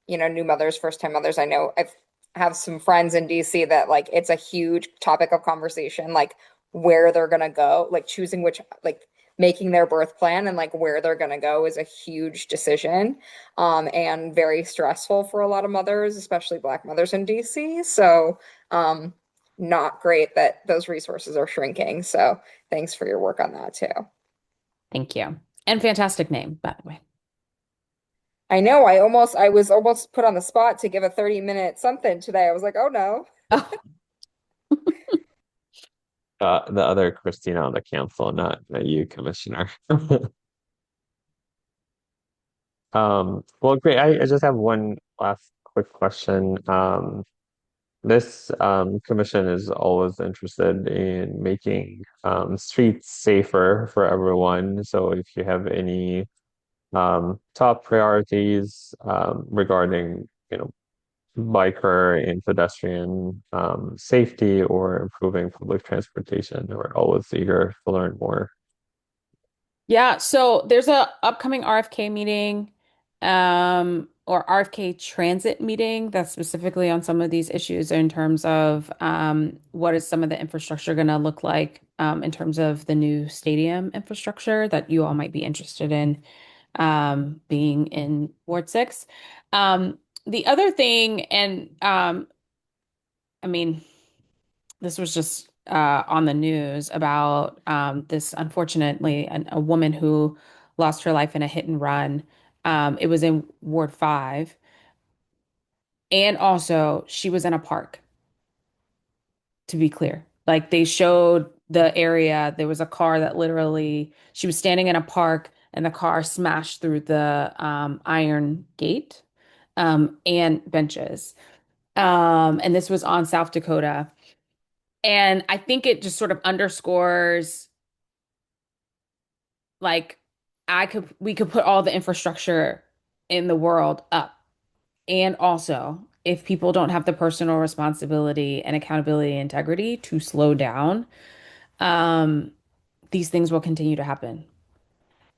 New mothers, first time mothers. I know I've have some friends in DC that like it's a huge topic of conversation, like where they're gonna go, like choosing which, like making their birth plan and like where they're gonna go is a huge decision, and very stressful for a lot of mothers, especially Black mothers in DC. So um, not great that those resources are shrinking. So thanks for your work on that too.
Thank you. And fantastic name, by the way.
I know I was almost put on the spot to give a 30-minute something today. I was like, oh no.
Oh,
The other Christina on the council, not you, Commissioner. Well, great. I just have one last quick question. This commission is always interested in making streets safer for everyone. So if you have any top priorities regarding, biker and pedestrian safety or improving public transportation, we're always eager to learn more.
yeah. So there's a upcoming RFK meeting, or RFK transit meeting that's specifically on some of these issues in terms of what is some of the infrastructure going to look like in terms of the new stadium infrastructure that you all might be interested in being in Ward 6. The other thing, and I mean, this was just on the news about this, unfortunately, a woman who lost her life in a hit and run. It was in Ward 5. And also, she was in a park, to be clear. Like they showed the area, there was a car that literally, she was standing in a park and the car smashed through the iron gate and benches. And this was on South Dakota. And I think it just sort of underscores like we could put all the infrastructure in the world up. And also, if people don't have the personal responsibility and accountability and integrity to slow down, um, these things will continue to happen.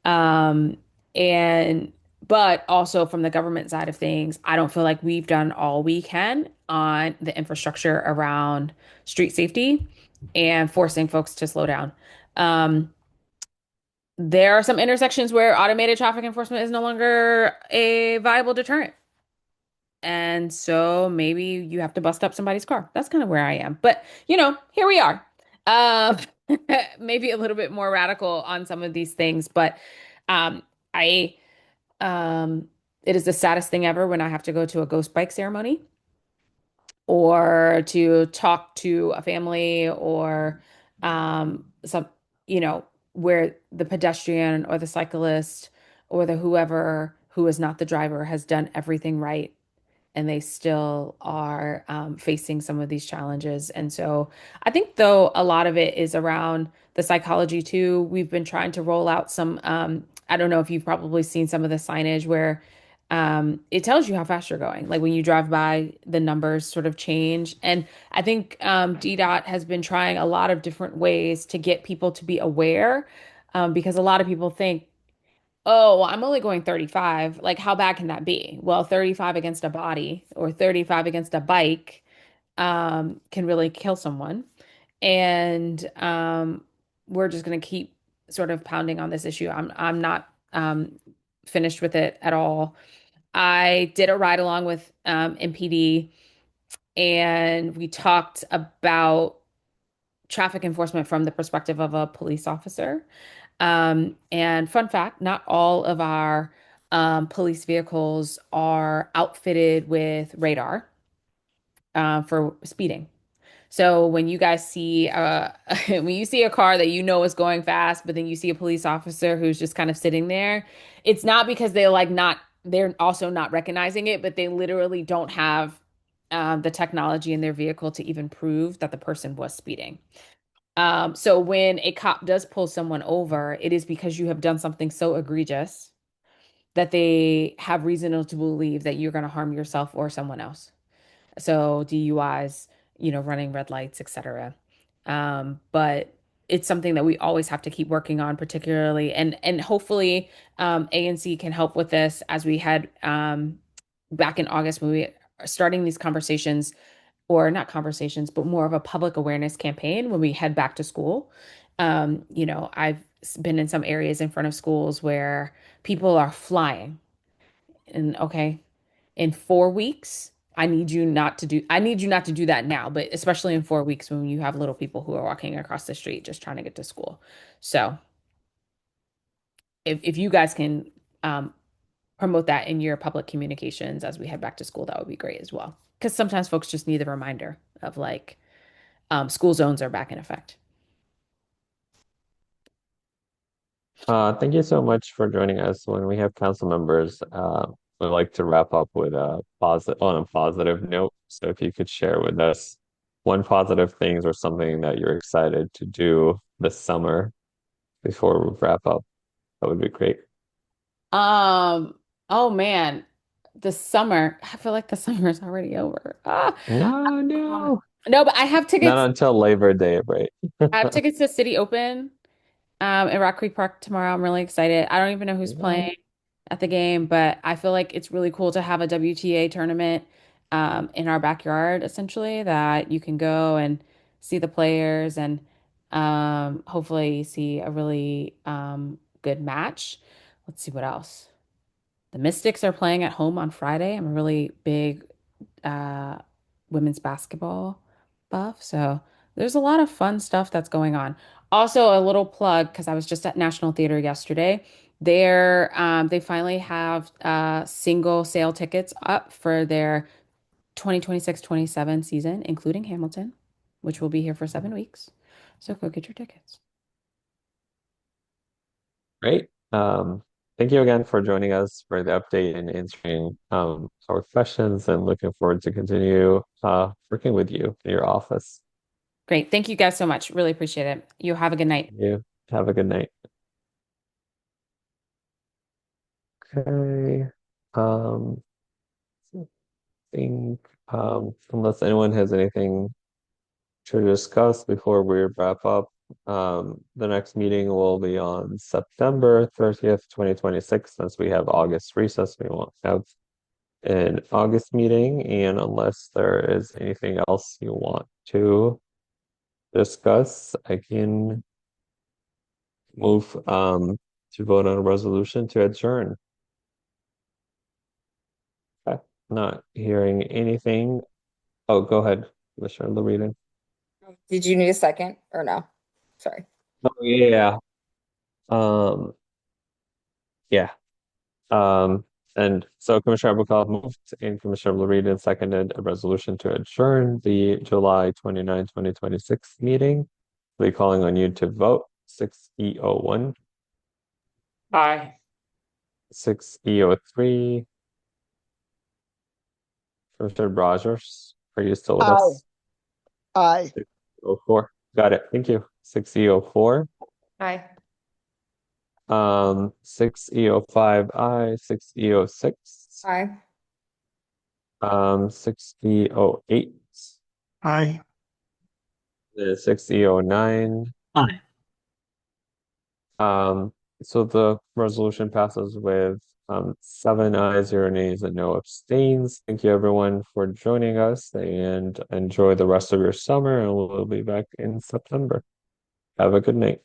Um, and but also from the government side of things, I don't feel like we've done all we can on the infrastructure around street safety and forcing folks to slow down. Um, there are some intersections where automated traffic enforcement is no longer a viable deterrent. And so maybe you have to bust up somebody's car. That's kind of where I am. But, here we are. Uh, maybe a little bit more radical on some of these things, but um, I it is the saddest thing ever when I have to go to a ghost bike ceremony or to talk to a family or some, you know, where the pedestrian or the cyclist or the whoever who is not the driver has done everything right and they still are facing some of these challenges. And so I think, though, a lot of it is around the psychology too. We've been trying to roll out some, I don't know if you've probably seen some of the signage where it tells you how fast you're going. Like when you drive by, the numbers sort of change. And I think DDOT has been trying a lot of different ways to get people to be aware because a lot of people think, oh, well, I'm only going 35. Like, how bad can that be? Well, 35 against a body or 35 against a bike can really kill someone. And we're just going to keep sort of pounding on this issue. I'm not finished with it at all. I did a ride along with MPD, and we talked about traffic enforcement from the perspective of a police officer. And fun fact, not all of our police vehicles are outfitted with radar for speeding. So when you guys see when you see a car that you know is going fast, but then you see a police officer who's just kind of sitting there, it's not because they're also not recognizing it, but they literally don't have the technology in their vehicle to even prove that the person was speeding. So when a cop does pull someone over, it is because you have done something so egregious that they have reason to believe that you're going to harm yourself or someone else. So DUIs, running red lights, etc. But it's something that we always have to keep working on, particularly, and hopefully ANC can help with this as we had back in August when we are starting these conversations or not conversations, but more of a public awareness campaign when we head back to school. I've been in some areas in front of schools where people are flying. And okay, in 4 weeks, I need you not to do that now, but especially in 4 weeks when you have little people who are walking across the street just trying to get to school. So if you guys can promote that in your public communications as we head back to school, that would be great as well. Because sometimes folks just need the reminder of like, school zones are back in effect.
Thank you so much for joining us. When we have council members, we like to wrap up with on a positive note. So if you could share with us one positive things or something that you're excited to do this summer before we wrap up, that would be great.
Um, oh man, the summer. I feel like the summer is already over.
No,
Um,
no.
no, but I have
Not
tickets.
until Labor Day, right?
I have tickets to City Open in Rock Creek Park tomorrow. I'm really excited. I don't even know who's
Yeah.
playing at the game, but I feel like it's really cool to have a WTA tournament in our backyard, essentially, that you can go and see the players and hopefully see a really good match. Let's see what else. The Mystics are playing at home on Friday. I'm a really big uh, women's basketball buff. So there's a lot of fun stuff that's going on. Also, a little plug because I was just at National Theater yesterday. They finally have single sale tickets up for their 2026-27 season, including Hamilton, which will be here for 7 weeks. So go get your tickets.
Great. Thank you again for joining us for the update and answering our questions, and looking forward to continue working with you in your office.
Great. Thank you guys so much. Really appreciate it. You have a good night.
You have a good night. Okay. Um, I think unless anyone has anything to discuss before we wrap up, the next meeting will be on September 30th, 2026, since we have August recess. We won't have an August meeting, and unless there is anything else you want to discuss, I can move to vote on a resolution to adjourn. Okay. Not hearing anything. Oh, go ahead, Commissioner Loretta.
Did you need a second or no? Sorry.
Oh, yeah. Um, yeah. Um, and so Commissioner Abukov moved and Commissioner Loretta seconded a resolution to adjourn the July 29, 2026 meeting. We'll be calling on you to vote. 6E01,
Aye.
6E03. Commissioner Rogers, are you still with
Aye.
us?
Aye.
6E04. Got it. Thank you. 6E04.
Aye.
6E05, aye. 6E06.
Aye.
6E08.
Aye.
6E09.
Aye.
So the resolution passes with 7 ayes, 0 nays, and no abstains. Thank you everyone for joining us, and enjoy the rest of your summer, and we'll be back in September. Have a good night.